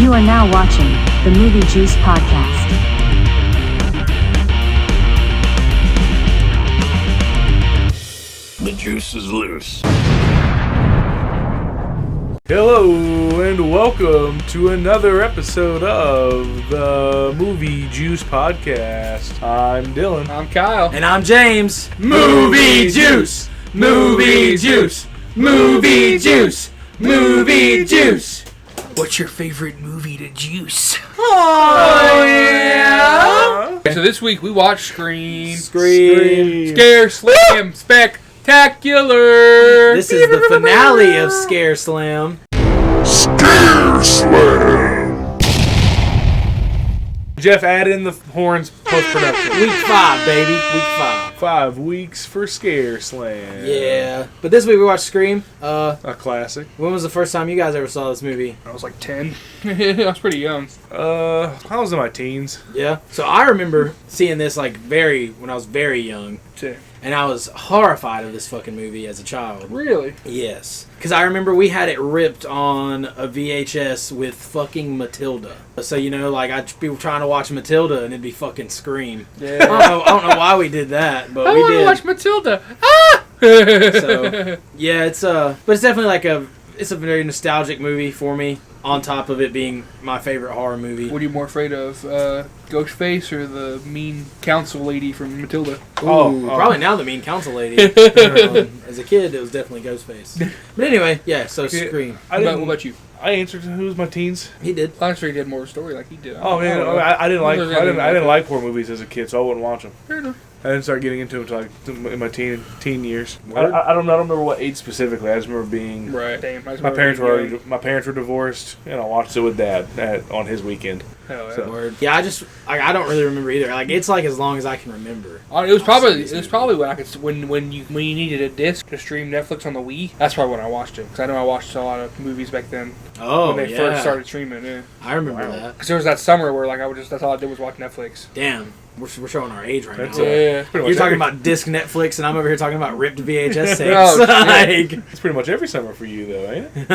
You are now watching the Movie Juice Podcast. The juice is loose. Hello and welcome to another episode of the Movie Juice Podcast. I'm Dylan. I'm Kyle. And I'm James. Movie Juice! Movie Juice! Movie Juice! Movie Juice! What's your favorite movie to juice? Oh, yeah! So this week we watched Scream. Scare Slam Spectacular. This is the finale of Scare Slam. Scare Slam! Jeff, add in the horns post-production. Week 5, baby. Week 5. 5 weeks for Scare Slam. Yeah. But this week we watched Scream. A classic. When was the first time you guys ever saw this movie? I was like 10. I was pretty young. I was in my teens. Yeah. So I remember seeing this when I was very young. 10. And I was horrified of this fucking movie as a child. Really? Yes. Because I remember we had it ripped on a VHS with fucking Matilda. So, I'd be trying to watch Matilda and it'd be fucking Scream. Yeah. I don't know why we did that, but I we want to did. watch Matilda. Ah! So, yeah, but it's definitely it's a very nostalgic movie for me, on top of it being my favorite horror movie. What are you more afraid of? Ghostface or the mean council lady from Matilda? Ooh, probably now the mean council lady. As a kid, it was definitely Ghostface. But anyway, yeah, so Scream. What about you? I answered who was my teens. He did. Last year he did more story like he did. Oh man, I didn't like horror movies as a kid, so I wouldn't watch them. Fair enough. I didn't start getting into them until in my teen years. I Word. don't remember what age specifically. I just remember being Right. Damn. my parents were divorced, and I watched it with Dad on his weekend. Hell yeah. So- Word. Yeah, I don't really remember either. It's as long as I can remember. It was probably when I could when you needed a disc to stream Netflix on the Wii. That's probably when I watched it, because I know I watched a lot of movies back then Oh, when they first started streaming. Yeah, I remember that. because there was that summer where that's all I did was watch Netflix. Damn, we're showing our age right That's now. Yeah. pretty much You're talking every- about disc Netflix, and I'm over here talking about ripped VHS tapes. Oh, Like, It's pretty much every summer for you, though, ain't it?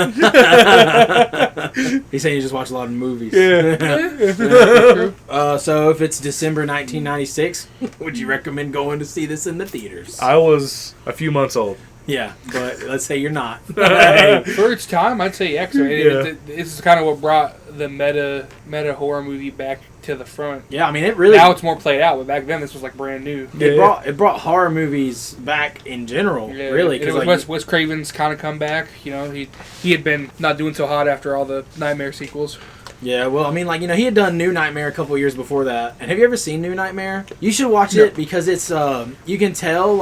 he's saying you just watch a lot of movies. Yeah. So if it's December 1996, would you recommend going to see this in the theaters? I was a few months old. Yeah, but let's say you're not. For its time, I'd say X. Right? Yeah. This is kind of what brought the meta horror movie back to the front. Yeah, I mean it really. Now it's more played out, but back then this was like brand new. It brought horror movies back in general. Yeah, Really, and it was Wes Craven's kind of comeback. He had been not doing so hot after all the Nightmare sequels. Yeah, well, I mean, he had done New Nightmare a couple years before that. And have you ever seen New Nightmare? You should watch it because it's you can tell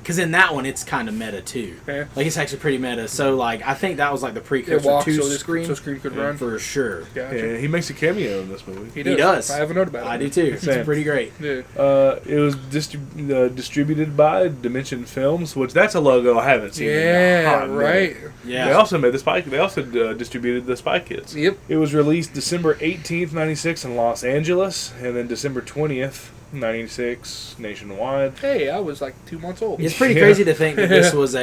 because in that one it's kind of meta too. Yeah. It's actually pretty meta. So I think that was the It precursor walked to so Scream. Scream could run. For sure. Gotcha. Yeah, he makes a cameo in this movie. He does. I have a note about it. I do too. Same. It's pretty great. Yeah. It was distributed by Dimension Films, which that's a logo I haven't seen. in a Yeah, hot minute. right. Yeah. They also made the Spy. They also distributed the Spy Kids. Yep. It was released December 18th, 96 in Los Angeles, and then December 20th, 96 nationwide. Hey, I was like 2 months old. It's pretty crazy to think that this was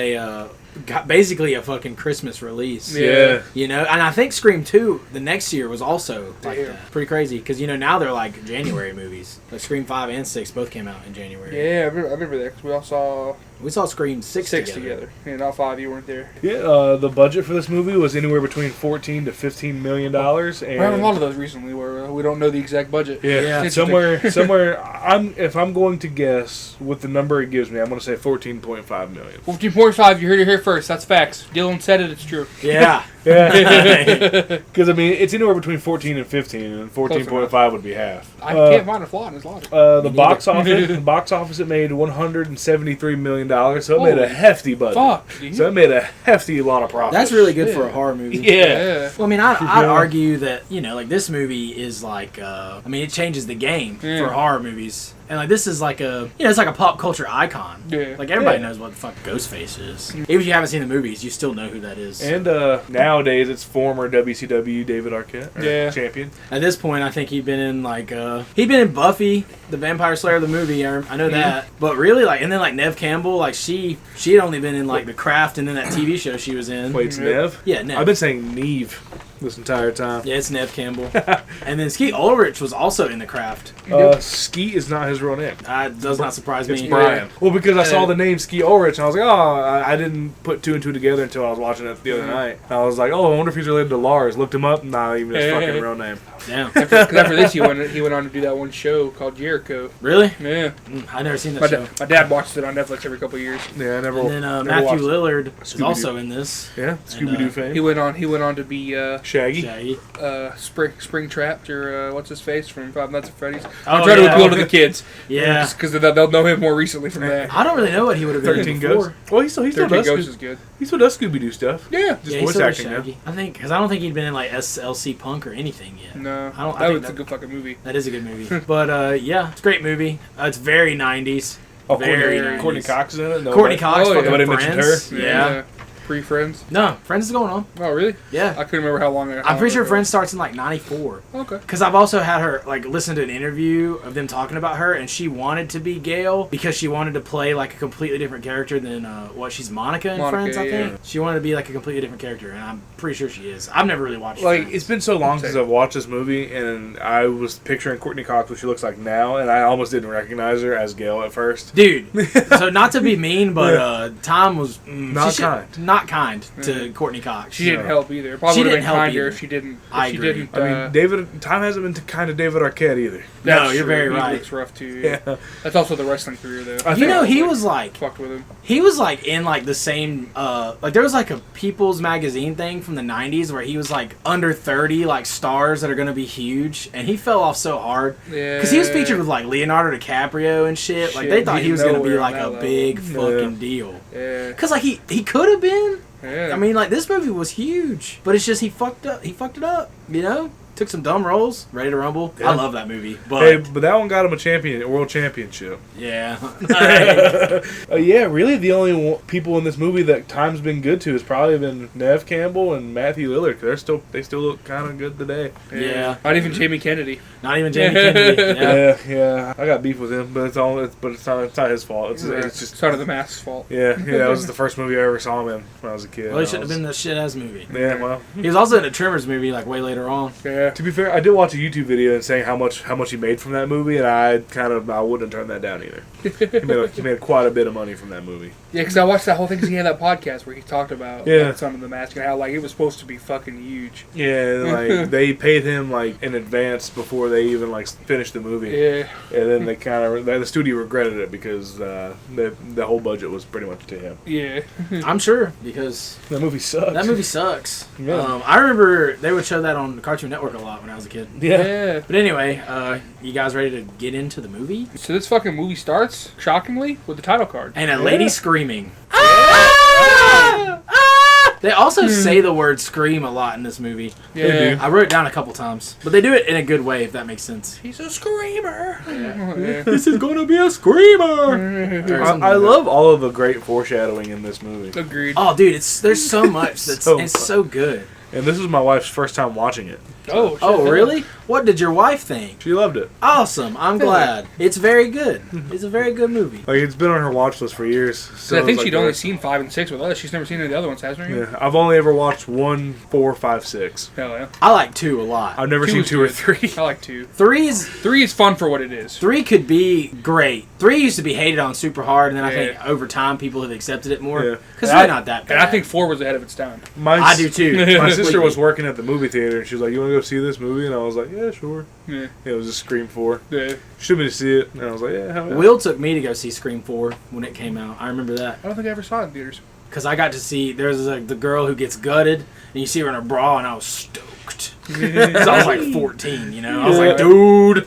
basically a fucking Christmas release. Yeah. And I think Scream 2 the next year was also like Yeah. that. Pretty crazy because now they're like January movies. Like Scream 5 and 6 both came out in January. Yeah, I remember that because we all saw We saw Scream 6 together. And all 5 of you weren't there. Yeah, the budget for this movie was anywhere between $14 to $15 million, and We're having a lot of those recently where we don't know the exact budget. yeah, It's somewhere. If I'm going to guess with the number it gives me, I'm going to say $14.5 million. 14.5, you heard it here first. That's facts. Dylan said it. It's true. Yeah. Yeah, because it's anywhere between 14 and 15, and 14.5 would be half. I can't find a flaw in his logic. The box office, it made $173 million, so it made a hefty budget. Fuck. Dude. So it made a hefty lot of profit. That's really good for a horror movie. Yeah. Well, I mean, I'd argue that, this movie is it changes the game for horror movies. And this is it's like a pop culture icon. Yeah. Everybody knows what the fuck Ghostface is. Even if you haven't seen the movies, you still know who that is. And nowadays it's former WCW David Arquette, champion. At this point, I think he'd been in he'd been in Buffy, the Vampire Slayer, the movie. I know that. But really, and then Neve Campbell, she had only been in The Craft and then that TV show she was in. Wait, it's Nev? Yeah, Nev. I've been saying Neve. this entire time. Yeah, it's Nev Campbell. And then Skeet Ulrich was also in The Craft. Skeet is not his real name. Does not surprise It's me. Brian. Well, because I saw the name Skeet Ulrich, and I was like, oh, I didn't put two and two together until I was watching it the other night. And I was like, oh, I wonder if he's related to Lars. Looked him up, not even his fucking real name. Damn. Because after this, he went on to do that one show called Jericho. Really? Yeah. I've never seen that show. My dad watches it on Netflix every couple of years. Yeah, I never. And then never Matthew watched it. Lillard is Scooby-Doo. also in this. Yeah, Scooby Doo fame. He went on to be Shaggy. Shaggy. Springtrap or what's his face from Five Nights at Freddy's. Oh, I'm trying to yeah. appeal to the kids. Yeah. Because they'll know him more recently from that. I don't really know what he would have been 13 in Ghosts. before. Well, he still 13 does. Ghosts is good. He still does Scooby Doo stuff. Yeah. Just Yeah, he's voice still acting now. Shaggy. I think, because I don't think he'd been in like SLC Punk or anything yet. No. I That was think a good fucking movie. That is a good movie. But yeah, it's a great movie. It's very 90s. Oh, Very Courtney, 90s. Courtney Cox is in it. No, Courtney but- Cox, Oh, yeah. fucking Nobody mentioned Friends. her? Yeah. Pre-Friends. No, Friends is going on. Oh, really? Yeah. I couldn't remember how long. I'm pretty sure Friends starts in like 94. Okay. Because I've also had her, like, listen to an interview of them talking about her, and she wanted to be Gail because she wanted to play, like, a completely different character than, she's Monica in Monica, Friends, I think. yeah. She wanted to be, like, a completely different character, and I'm pretty sure she is. I've never really watched Like, Friends. it's been so long since I've watched this movie, and I was picturing Courtney Cox, what she looks like now, and I almost didn't recognize her as Gail at first. Dude, so not to be mean, but Tom was Not kind. Not kind to Courtney Cox. She didn't help either. Probably She would have didn't been help kinder either. if she didn't. I If she agree. didn't. I mean, Tom hasn't been kind of David Arquette either. No, that's you're true. very He right. looks rough too. Yeah. That's also the wrestling career though. I You think- know, he was like Fucked with him. in like the same like there was like a People's Magazine thing from the 90s where he was like under 30 like stars that are gonna be huge, and he fell off so hard Yeah. because he was featured with like Leonardo DiCaprio and shit. Like they Shit, thought he's he was gonna be nowhere like on a that level. big Yeah. fucking deal. Yeah. Cause like he could have been. Yeah. I mean, like this movie was huge, but it's just he fucked up. He fucked it up. You know, took some dumb roles. Ready to Rumble. Yeah. I love that movie, but Hey, but that one got him a world championship. yeah. Yeah, really, the only people in this movie that time's been good to has probably been Nev Campbell and Matthew Lillard. 'Cause they still look kind of good today. Yeah. Not even Jamie Kennedy. Not even Jamie Kennedy. Yeah. Yeah. I got beef with him, but it's not his fault. It's just. It's out of the Mask's fault. Yeah, that was the first movie I ever saw him in when I was a kid. Well, he shouldn't have been the shit ass movie. Yeah, well, He was also in a Tremors movie like way later on. Yeah. to be fair, I did watch a YouTube video and saying how much he made from that movie, and I wouldn't have turned that down either. He made quite a bit of money from that movie. Yeah, because I watched that whole thing because he had that podcast where he talked about Yeah. Son of the Mask and how like it was supposed to be fucking huge. Yeah, like they paid him like in advance before they even like finished the movie, Yeah. and then the studio regretted it because the whole budget was pretty much to him. Yeah. I'm sure because That movie sucks. that movie sucks. Yeah. I remember they would show that on Cartoon Network a lot when I was a kid. Yeah. But anyway, you guys ready to get into the movie? So this fucking movie starts shockingly with the title card. And a lady screaming. They Hmm. also say the word scream a lot in this movie. Yeah. I wrote it down a couple times. But they do it in a good way, if that makes sense. He's a screamer. Yeah. This is gonna be a screamer! I love all of the great foreshadowing in this movie, Agreed. Oh, dude, there's so much that's So it's so good. and this is my wife's first time watching it. Oh, shit. Oh, really? What did your wife think? She loved it. Awesome. I'm glad. It's very good. It's a very good movie. Like it's been on her watch list for years. So I think it's she'd like only seen 5 and 6 with us. She's never seen any of the other ones, hasn't she? Yeah, I've only ever watched 1, 4, 5, 6. Hell yeah. I like 2 a lot. I've never 2 seen is 2 or good. 3. I like 2. 3 is 3 is fun for what it is. 3 could be great. 3 used to be hated on super hard, and then I Yeah. think over time people have accepted it more. Yeah. Because And they're I- not that bad. And I think 4 was ahead of its time. I do too. My sister Completely. was working at the movie theater, and she was like, "You want to go see this movie?" And I was like, "Yeah, sure." Yeah. It was just Scream 4. Yeah. She took me to see it, and I was like, "Yeah, hell yeah." Will took me to go see Scream 4 when it came out. I remember that. I don't think I ever saw it in theaters. Because I got to see, there's like the girl who gets gutted, and you see her in her bra, and I was stoked. Because I was like 14, you know? I was like, dude.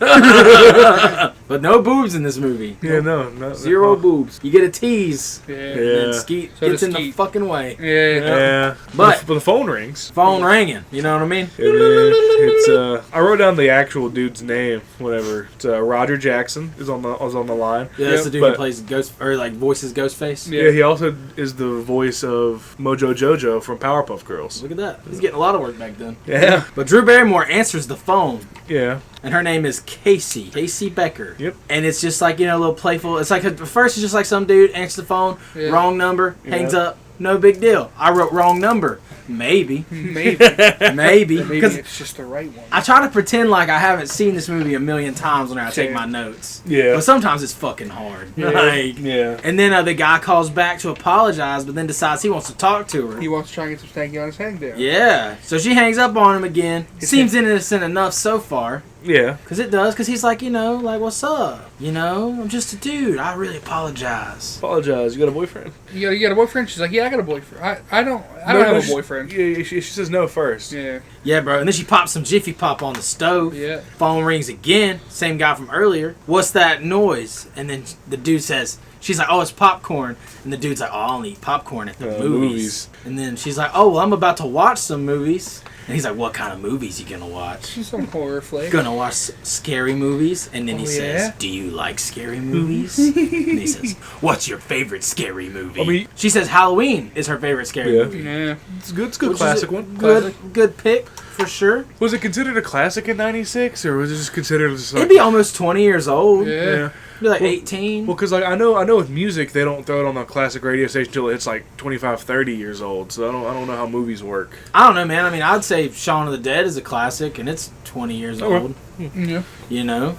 But no boobs in this movie. Yeah, no, Zero boobs. You get a tease. Yeah. And Yeah. then Skeet So gets does in the Skeet. fucking way. Yeah. Yeah, But- but the phone rings. Phone ringing. You know what I mean? It's I wrote down the actual dude's name. Whatever. It's Roger Jackson is on the line. Yeah, that's Yep. the dude But- who plays Ghost, or like voices Ghostface. Yeah. Yeah, he also is the voice of Mojo Jojo from Powerpuff Girls. Look at that. He's getting a lot of work back then. Yeah, But Drew Barrymore answers the phone. yeah. And her name is Casey Becker. Yep. And it's just like, you know, a little playful. It's like, at first it's just like some dude answers the phone, Yeah. wrong number, hangs Yeah. up, no big deal. I wrote wrong number. Maybe. Maybe. Maybe. Maybe Because it's just the right one. I try to pretend like I haven't seen this movie a million times when I take Same. my notes. Yeah. But sometimes it's fucking hard. Yeah. Like, Yeah. and then the guy calls back to apologize, but then decides he wants to talk to her. He wants to try and get some stanky on his head there. Yeah. So she hangs up on him again. It's Seems innocent enough so far. Yeah. Because it does. Because he's like, like, what's up? I'm just a dude. I really apologize. Apologize. You got a boyfriend? You got a boyfriend? She's like, yeah, I got a boyfriend. I don't have a boyfriend. Yeah, she says no first. Yeah. Yeah, bro. And then she pops some Jiffy Pop on the stove. Yeah. Phone rings again. Same guy from earlier. What's that noise? And then the dude says, she's like, oh, it's popcorn. And the dude's like, oh, I only eat popcorn at the movies. And then she's like, oh, well, I'm about to watch some movies. And he's like, what kind of movies you gonna watch? She's some horror flick. Gonna watch scary movies. And then he says, yeah? do you like scary movies? And he says, what's your favorite scary movie? I mean- she says Halloween is her favorite scary Yeah. movie. Yeah. It's good. It's a good Which is classic a one. Good pick, for sure. Was it considered a classic in '96, or was it just considered just like? It'd be almost 20 years old. Yeah. Yeah. It'd be like 18. Well, because like I know with music they don't throw it on the classic radio station until it's like 25, 30 years old. So I don't know how movies work. I don't know, man. I mean, I'd say Shaun of the Dead is a classic, and it's 20 years Okay. old. Yeah.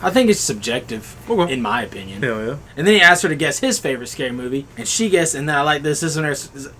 I think it's subjective, Okay. in my opinion. Hell yeah. And then he asked her to guess his favorite scary movie, and she guessed, and then I like this. This one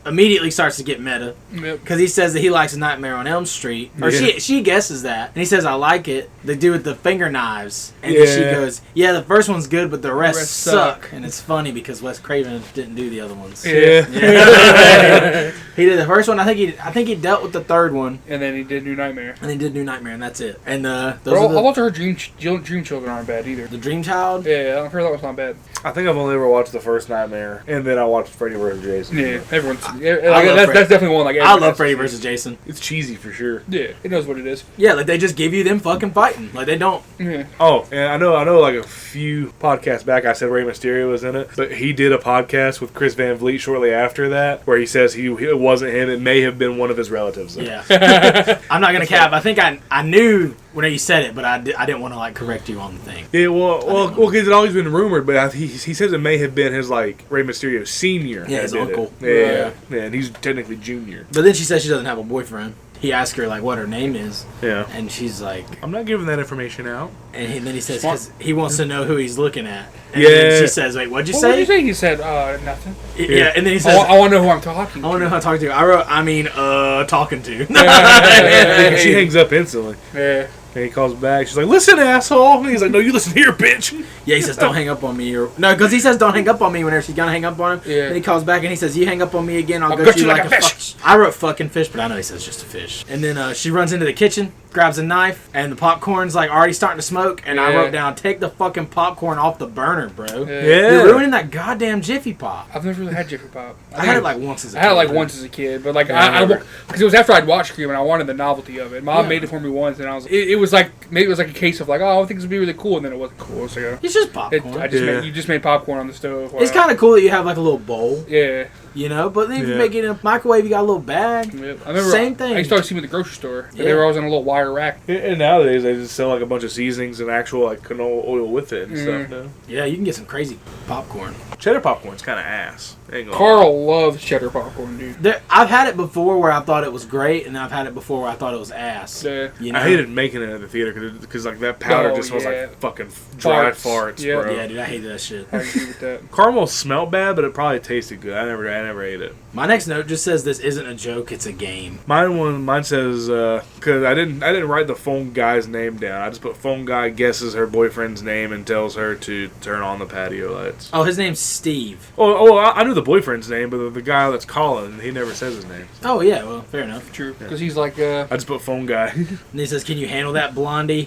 immediately starts to get meta, Yep. because he says that he likes Nightmare on Elm Street, or Yeah. she guesses that, and he says, I like it. The dude with the finger knives, and then she Yeah. goes, yeah, the first one's good, but the rest rest suck. And it's funny because Wes Craven didn't do the other ones. Yeah. Yeah. He did the first one. I think he dealt with the third one, And then he did New Nightmare. and he did New Nightmare, and that's it. And those Bro, are I watched her Dream Children aren't bad either. the Dream Child. Yeah, I heard that was not bad. I think I've only ever watched the first Nightmare, and then I watched Freddy vs. Jason. Yeah, everyone's. love That's definitely one like. I everyone love has Freddy to see. vs. Jason. It's cheesy for sure. Yeah, it knows what it is. Yeah, like they just give you them fucking fighting. Like they don't. Yeah. Oh, and I know. Like a few podcasts back, I said Rey Mysterio was in it, but he did a podcast with Chris Van Vliet shortly after that, where he says it wasn't him. It may have been one of his relatives. Though. Yeah. I'm not gonna cap. I think I knew when you said it, but I didn't want to like correct you on the thing. Yeah, well, because it's always been rumored, but he says it may have been his like Rey Mysterio senior. Yeah, that his did uncle. it. Yeah, and he's technically junior. But then she says she doesn't have a boyfriend. He asked her like what her name is, Yeah, and she's like, I'm not giving that information out. and then he says Smart. 'cause he wants to know who he's looking at. And Yeah. then she says, wait, what'd you What say? did you say? He said, nothing. Yeah. And then he says, I want to know who I'm talking I to. want to know who I'm talking to. Talking to. And she hangs up instantly. Yeah. And he calls back. She's like, "Listen, asshole!" And he's like, "No, you listen here, bitch." Yeah, he says, don't hang up on me. Or no, because he says, don't hang up on me whenever she's going to hang up on him. Yeah. And he calls back and he says, you hang up on me again, I'll gut you like a fish. I wrote fucking fish, but I know he says just a fish. And then she runs into the kitchen, grabs a knife, and the popcorn's like already starting to smoke. And I Yeah. wrote down, take the fucking popcorn off the burner, bro. Yeah. Yeah. You're ruining that goddamn Jiffy Pop. I've never really had Jiffy Pop. I had it like once as a I had it kid, like bro. once as a kid, but like Yeah, I remember. because it was after I'd watched Scream and I wanted the novelty of it. Mom Yeah. made it for me once, and I was it was like maybe it was like a case of like, oh, I think this would be really cool, and then it wasn't cool. So It's just popcorn. Yeah. you just made popcorn on the stove. It's kind of cool that you have like a little bowl, yeah. but then if you Yeah. make it in a microwave, you got a little bag. Yep. I remember Same thing. I used to always see them at the grocery store. Yeah. They were always on a little wire rack. And nowadays they just sell like a bunch of seasonings and actual like canola oil with it and stuff. Now. Yeah, you can get some crazy popcorn. Cheddar popcorn's kind of ass. Ain't gonna lie. Carl loves cheddar popcorn, dude. I've had it before where I thought it was great, and then I've had it before where I thought it was ass. Yeah. You know? I hated making it at the theater because like that powder Oh, just smells yeah. like fucking dry Farts. farts, Yeah. bro. Yeah, dude, I hated that shit. I agree with that. Caramel smelled bad, but it probably tasted good. I never ate it. My next note just says this isn't a joke, it's a game. Mine says because I didn't write the phone guy's name down. I just put phone guy guesses her boyfriend's name and tells her to turn on the patio lights. Oh, his name's Steve. I knew the boyfriend's name, but the guy that's calling, he never says his name. Oh, yeah, well, fair enough. True, because he's like, I just put phone guy. And he says, can you handle that, Blondie?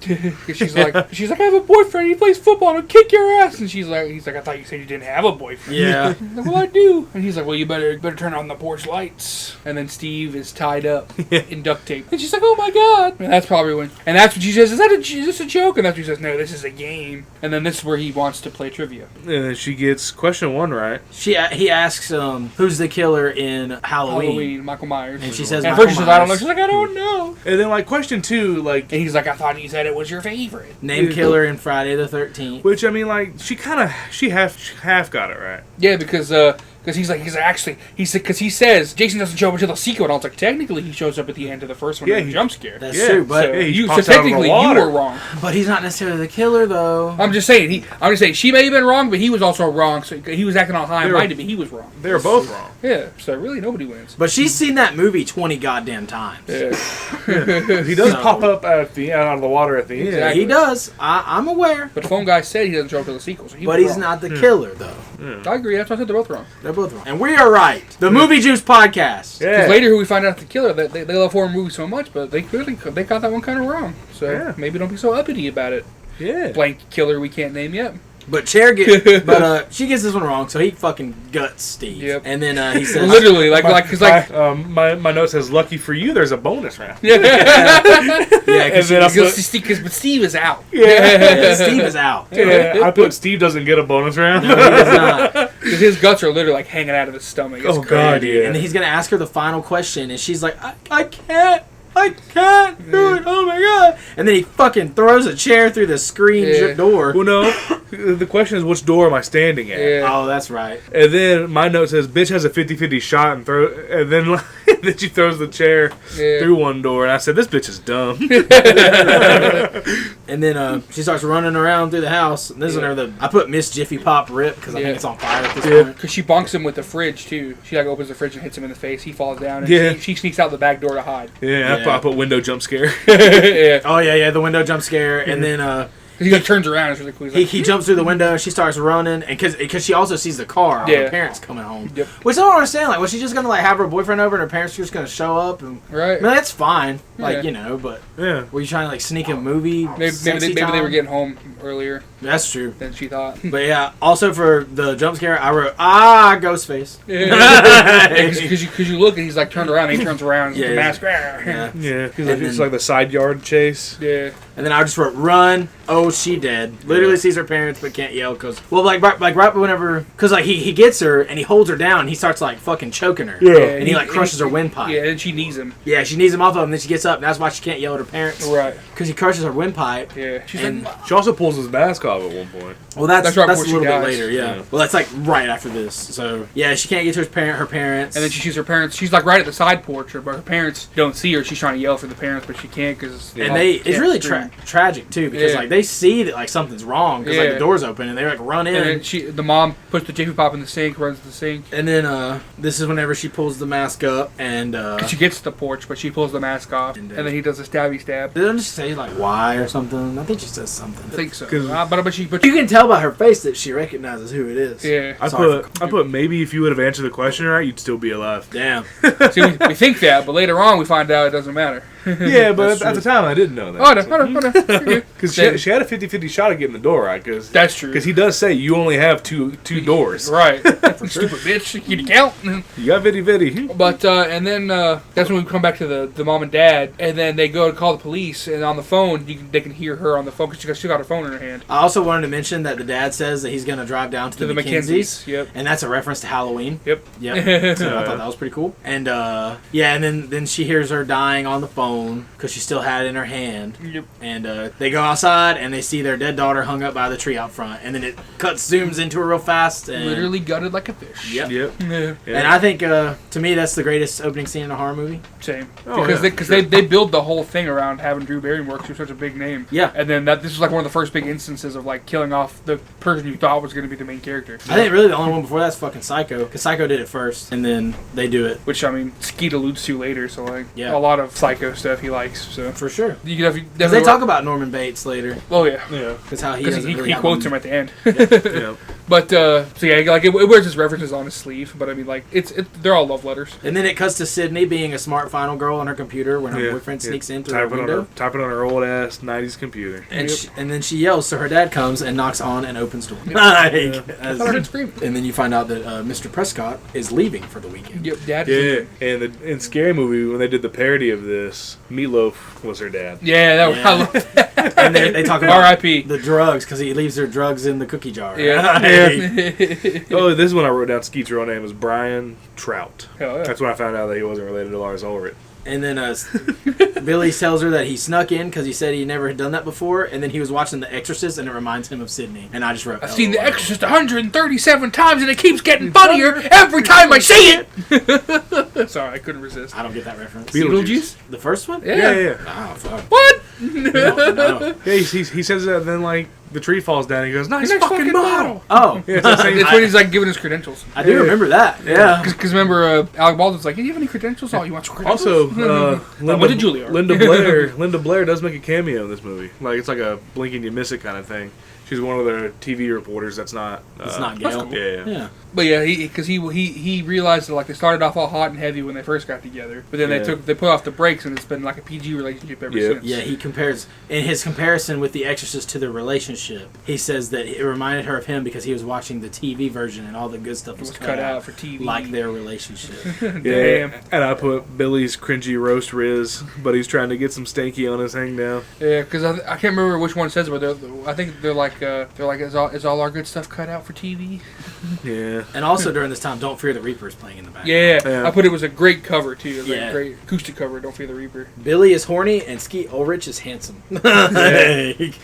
she's like, I have a boyfriend. He plays football. He'll kick your ass. And he's like, I thought you said you didn't have a boyfriend. Yeah. He's like, well, I do. And he's like, well, you better turn on the porch lights. And then Steve is tied up in duct tape. And she's like, oh my god. And that's probably when. And that's when she says, is this a joke? And that's when she says, no, this is a game. And then this is where he wants to play trivia. And then she gets question 1 right. He asks, who's the killer in Halloween? Michael Myers. And she says, and at Michael first she says, I don't know. Myers. She's like, I don't know. And then like question 2, like And he's like, I thought you said it was your favorite. Name killer in Friday the 13th. which I mean like she half got it right. Yeah, because Because he said, because he says Jason doesn't show up until the sequel, and I was like, technically he shows up at the end of the first one in the jump scare. That's true, but So, he so pops out of the technically you water. were wrong. but he's not necessarily the killer though. I'm just saying she may have been wrong, but he was also wrong. So he was acting all high and mighty, but he was wrong. They were both wrong. Yeah. So really nobody wins. But she's seen that movie 20 goddamn times. Yeah. He does So- pop up out of the water at the end. Exactly. He does. I'm aware. But the phone guy said he doesn't show up to the sequel, so he But was he's wrong. not the killer though. I agree. That's why I said they're both wrong. They're both wrong. And we are right. The Movie Juice Podcast. Yeah. Because later, who we find out the killer, they love horror movies so much, but they got that one kind of wrong. So Yeah. maybe don't be so uppity about it. Yeah. Blank killer we can't name yet. But she gets this one wrong, so he fucking guts Steve. Yep. And then he says, Literally, my note says, "Lucky for you, there's a bonus round." yeah, yeah, And then I put, but Steve is out. yeah, Steve is out. yeah, I put Steve doesn't get a bonus round. No, he does not. Because his guts are literally like hanging out of his stomach. It's Oh, crazy. God, yeah. And he's gonna ask her the final question, and she's like, I can't do it. Oh my god! And then he fucking throws a chair through the screen door. Well, no. The question is, which door am I standing at? Yeah. Oh, that's right. And then my note says, "Bitch has a 50-50 shot," and then then she throws the chair Yeah. through one door, and I said, "This bitch is dumb." And then she starts running around through the house. And this is whenever I put Miss Jiffy Pop Rip because I think it's on fire at this point. Because she bonks him with the fridge too. She like opens the fridge and hits him in the face. He falls down and Yeah. she sneaks out the back door to hide. Yeah, I put window jump scare. Yeah. Oh yeah, the window jump scare, and then He like turns around. It's really cool. He's he jumps through the window. And she starts running, and because she also sees the car. Of Yeah. her parents coming home. Yep. Which I don't understand. Like, was she just gonna like have her boyfriend over, and her parents were just gonna show up? And right. I mean, that's fine. Like Yeah. but Yeah. were you trying to like sneak a movie? Maybe sexy they time? were getting home earlier That's true. than she thought. But yeah, also for the jump scare, I wrote Ghostface. Because you look and he's like turned around and he turns around with Yeah, the mask. Yeah. Yeah, And it's then- like the side yard chase. Yeah. And then I just wrote run. Oh, she dead. Literally sees her parents but can't yell because right whenever because like he gets her and he holds her down and he starts like fucking choking her. Yeah. And he like crushes her windpipe. Yeah, and she knees him. Yeah, she knees him off of him, and then she gets up, and that's why she can't yell at her parents. Right. Because he crushes her windpipe. Yeah. She's And like, She also pulls his mask off at one point. well, that's That's right a before she little bit dies. later. Yeah. Yeah. Well, that's like right after this. So yeah, she can't get to her parents. and then she sees her parents. She's like right at the side porch, but her parents don't see her. She's trying to yell for the parents, but she can't because it's really tragic too because Yeah. like they see that like something's wrong because like Yeah. the door's open and they like run in. And then the mom puts the Jiffy Pop in the sink, runs to the sink. And then this is whenever she pulls the mask up and She gets to the porch, but she pulls the mask off, and then he does a stabby stab. didn't she say like why or something? I think she says something. I think so. 'Cause- But You can tell by her face that she recognizes who it is. yeah. I put maybe if you would have answered the question right, you'd still be alive. Damn. See, we think that, but later on we find out it doesn't matter. Yeah, but That's at the time I didn't know that. Oh, no. Because she had a 50-50 shot of getting the door right. That's true. Because he does say you only have two doors. Right. Stupid bitch. Can you count? You got vitty. But, and then that's when we come back to the mom and dad, and then they go to call the police, and on the phone, they can hear her on the phone because she got her phone in her hand. I also wanted to mention that the dad says that he's going to drive down to the Mackenzies. Yep. And that's a reference to Halloween. Yep. Yep. So I thought that was pretty cool. And and then she hears her dying on the phone because she still had it in her hand. Yep. And they go outside and they see their dead daughter hung up by the tree out front. And then it zooms into her real fast. And, Literally gutted like a fish. Yep. Yep. Yeah. Yeah. And I think to me that's the greatest opening scene in a horror movie. Same. Oh, Because yeah, they build the whole thing around having Drew Barrymore because she was such a big name. Yeah. And then this was like one of the first big instances of like killing off the person you thought was going to be the main character. I think really the only one before that's fucking Psycho because Psycho did it first and then they do it. Which, I mean, Skeet alludes to later, so like Yeah. a lot of Psycho stuff he likes. So For sure. you can definitely Because they talk about Norman Bates later. Oh yeah, Yeah. Because how he because doesn't he really have quotes a- him at the end. Yeah. But so yeah, like it wears his references on his sleeve. But I mean, like they're all love letters. And then it cuts to Sydney being a smart final girl on her computer when her boyfriend sneaks in through her window. Typing on her old ass 90s computer. And, Yep. and then she yells, so her dad comes and knocks on and opens the door. Like, I thought I heard screaming. and then you find out that Mr. Prescott is leaving for the weekend. Yep, dad. Yeah, and in Scary Movie when they did the parody of this, Meatloaf was her dad. Yeah, that was. Yeah. I love And they talk about R.I.P. the drugs because he leaves her drugs in the cookie jar. Yeah. Oh, this is when I wrote down Skeet's real name is Brian Trout. Hell yeah. That's when I found out that he wasn't related to Lars Ulrich. And then Billy tells her that he snuck in because he said he never had done that before. And then he was watching The Exorcist, and it reminds him of Sydney. And I just wrote, I've seen The LOL. Exorcist 137 times, and it keeps getting funnier every time I see it. Sorry, I couldn't resist. I don't get that reference. Beetlejuice. The first one? Yeah. Oh, fuck. What? No. Yeah, he says that, and then like the tree falls down. And he goes, "Nice Nice fucking fucking model." Oh, Yeah, it's the same. It's when he's like giving his credentials. I do remember that. Yeah. Because remember, Alec Baldwin's like, "Do you have any credentials? Oh, you want your credentials?" Also, What did Juilliard? Linda Blair does make a cameo in this movie. Like it's like a blink and you miss it kind of thing. She's one of the TV reporters that's not. It's not that's Gail. cool. Yeah. But yeah, because he realized that like they started off all hot and heavy when they first got together, but then Yeah. they put off the brakes, and it's been like a PG relationship ever Yeah. since. Yeah, he compares, in his comparison with The Exorcist to the relationship, he says that it reminded her of him because he was watching the TV version and all the good stuff It was was cut out for TV. like their relationship. Yeah. Damn. And I put Billy's cringy roast riz, but he's trying to get some stanky on his hang down. Yeah, because I can't remember which one says it, but I think they're like is all our good stuff cut out for TV? Yeah. And also during this time, Don't Fear the Reaper is playing in the background. Yeah, Yeah. I put it was a great cover too. It was like Yeah. a great acoustic cover. Don't Fear the Reaper. Billy is horny and Skeet Ulrich is handsome.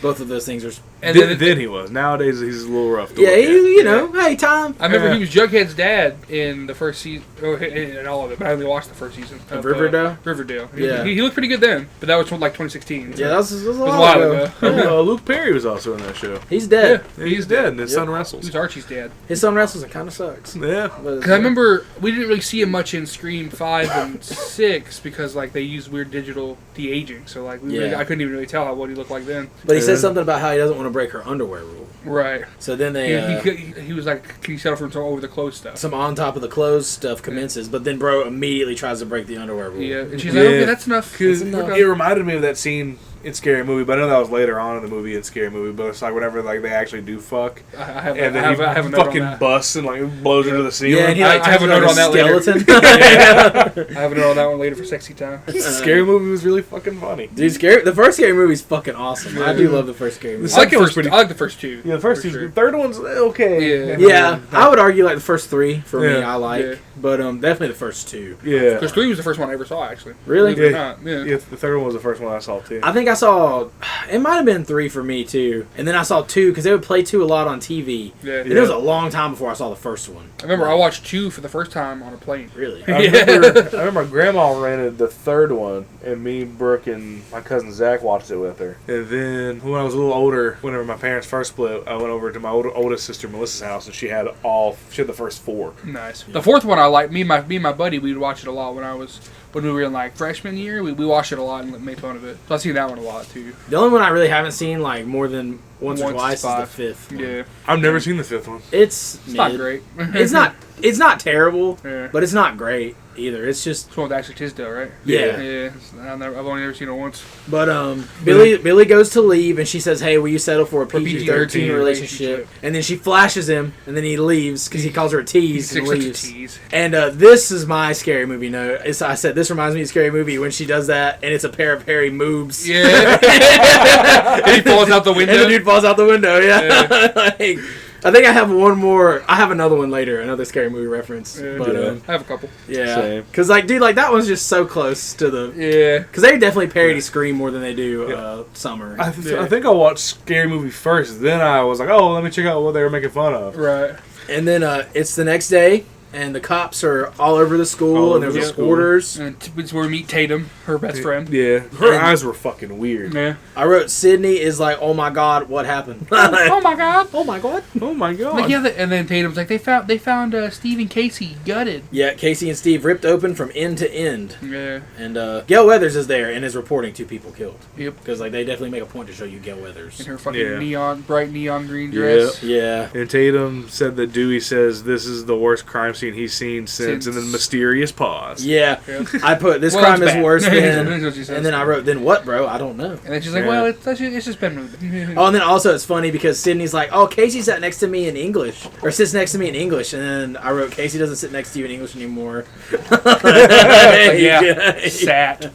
Both of those things are. And Then he was. Nowadays he's a little rough. To Yeah, look at. you know, hey Tom. I remember he was Jughead's dad in the first season, in all of it, but I only watched the first season. Of Riverdale? Riverdale. Yeah. He looked pretty good then, but that was from like 2016. Yeah, that was a it was a while while ago. ago. Luke Perry was also in that show. He's dead. Yeah, he's dead, and his Yep. son wrestles. Who's Archie's dad? His son wrestles and kind of sucks. Yeah. Because I remember we didn't really see him much in Scream 5 and 6 because like they used weird digital de-aging, so like Yeah. I couldn't even really tell what he looked like then. But he Yeah. says something about how he doesn't want to break her underwear rule. Right. So then they He was like, "Can you settle for some over the clothes stuff?" some on top of the clothes stuff commences, but then bro immediately tries to break the underwear rule. Yeah, and she's like, "Okay, that's enough." Because That's enough. it reminded me of that scene in Scary Movie, but I know that was later on in the movie in Scary Movie. But it's like whenever like they actually do fuck, I have and I then have he a note on fucking that. busts and like blows into the ceiling. Yeah, and he I like have a turns note into on that later. skeleton. I have a note on that one later for sexy time. Scary Movie was really fucking funny. Dude, the first scary movie's fucking awesome. I do love the first scary movie. The second was pretty. I like the first two. Yeah, the first for two. sure. The third one's okay. Yeah. Yeah, I would argue like the first three for me. Yeah. I like, Yeah. but definitely the first two. Yeah. Because 3 was the first one I ever saw, actually. Really? Believe it or Yeah. not, yeah. Yeah, the third one was the first one I saw too. I think I saw. It might have been 3 for me too, and then I saw 2 because they would play 2 a lot on TV. Yeah. And it was a long time before I saw the first one. I remember I watched 2 for the first time on a plane. Really? I remember Grandma rented the third one, and me, Brooke, and my cousin Zach watched it with her. And then when I was a little older, whenever my parents first split, I went over to my oldest sister Melissa's house, and she had the first 4. Nice. The fourth one I like. Me and my buddy, we'd watch it a lot when we were in like freshman year. We watched it a lot and made fun of it. So I've seen that one a lot too. The only one I really haven't seen like more than once or Once twice is the 5. 5th one. Yeah, I've never seen the 5th one. It's it's not mid. great. It's not terrible, Yeah. but it's not great either. It's just It's one with Ashley Tisdale, right? Yeah. Yeah. I've only ever seen it once. But Billy goes to leave and she says, "Hey, will you settle for a PG-13 PG-13 relationship?" And then she flashes him and then he leaves because he calls her a tease He's and such a leaves. tease. And this is my scary movie note. I said this reminds me of Scary Movie when she does that and it's a pair of hairy moobs. Yeah. And he falls out the window. And the dude falls out the window. Yeah. Yeah. Like, I think I have one more. I have another one later, another Scary Movie reference. Yeah. But Yeah. I have a couple. yeah, Same. because like, dude, like that one's just so close to the. Yeah. Because they definitely parody Scream more than they do Summer. I think I watched Scary Movie first, then I was like, oh, let me check out what they were making fun of. Right. And then it's the next day, and the cops are all over the school, All and over there's the school. orders. And it's where we meet Tatum, her best friend. Yeah, her And- eyes were fucking weird. Yeah. I wrote Sydney is like, oh my god, what happened? Oh my god. Oh my god. Oh my god. Like, yeah, and then Tatum's like, they found Steve and Casey gutted. Yeah, Casey and Steve ripped open from end to end, Yeah. and Gail Weathers is there and is reporting 2 people killed. Yep. Because like they definitely make a point to show you Gail Weathers. In her fucking Yeah. bright neon green dress. Yeah. And Tatum said that Dewey says this is the worst crime scene he's seen since, and then mysterious pause. Yeah. Yeah. I put this Well, crime it's is bad. worse That's than. what she says. And then I wrote, then what, bro? I don't know. And then she's like, Yeah. well, it's just been moved. Oh, and then also it's funny because Sydney's like, oh, Casey sat next to me in English. Or sits next to me in English. And then I wrote, Casey doesn't sit next to you in English anymore. Yeah. Sat.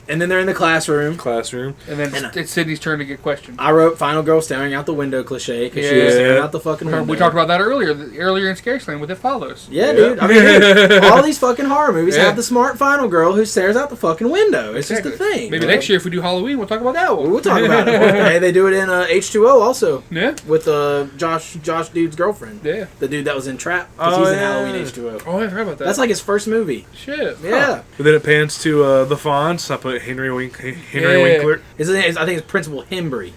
And then they're in the classroom. Classroom. And then it's Sydney's turn to get questioned. I wrote final girl staring out the window cliche because she Yeah. was staring out the fucking window. We talked about that earlier in Scary Slam. explain what it follows. Yeah, dude. I mean, dude, all these fucking horror movies have the smart final girl who stares out the fucking window. It's just a thing. Maybe next year if we do Halloween, we'll talk about that one. We'll talk about it. Hey, they do it in H2O also. Yeah. With Josh dude's girlfriend. Yeah. The dude that was in Trap. Because he's in Halloween H2O. Oh, I forgot about that. That's like his first movie. Shit. Yeah. But then it pans to the Fonz. I put Henry Winkler. I think it's Principal Hembry.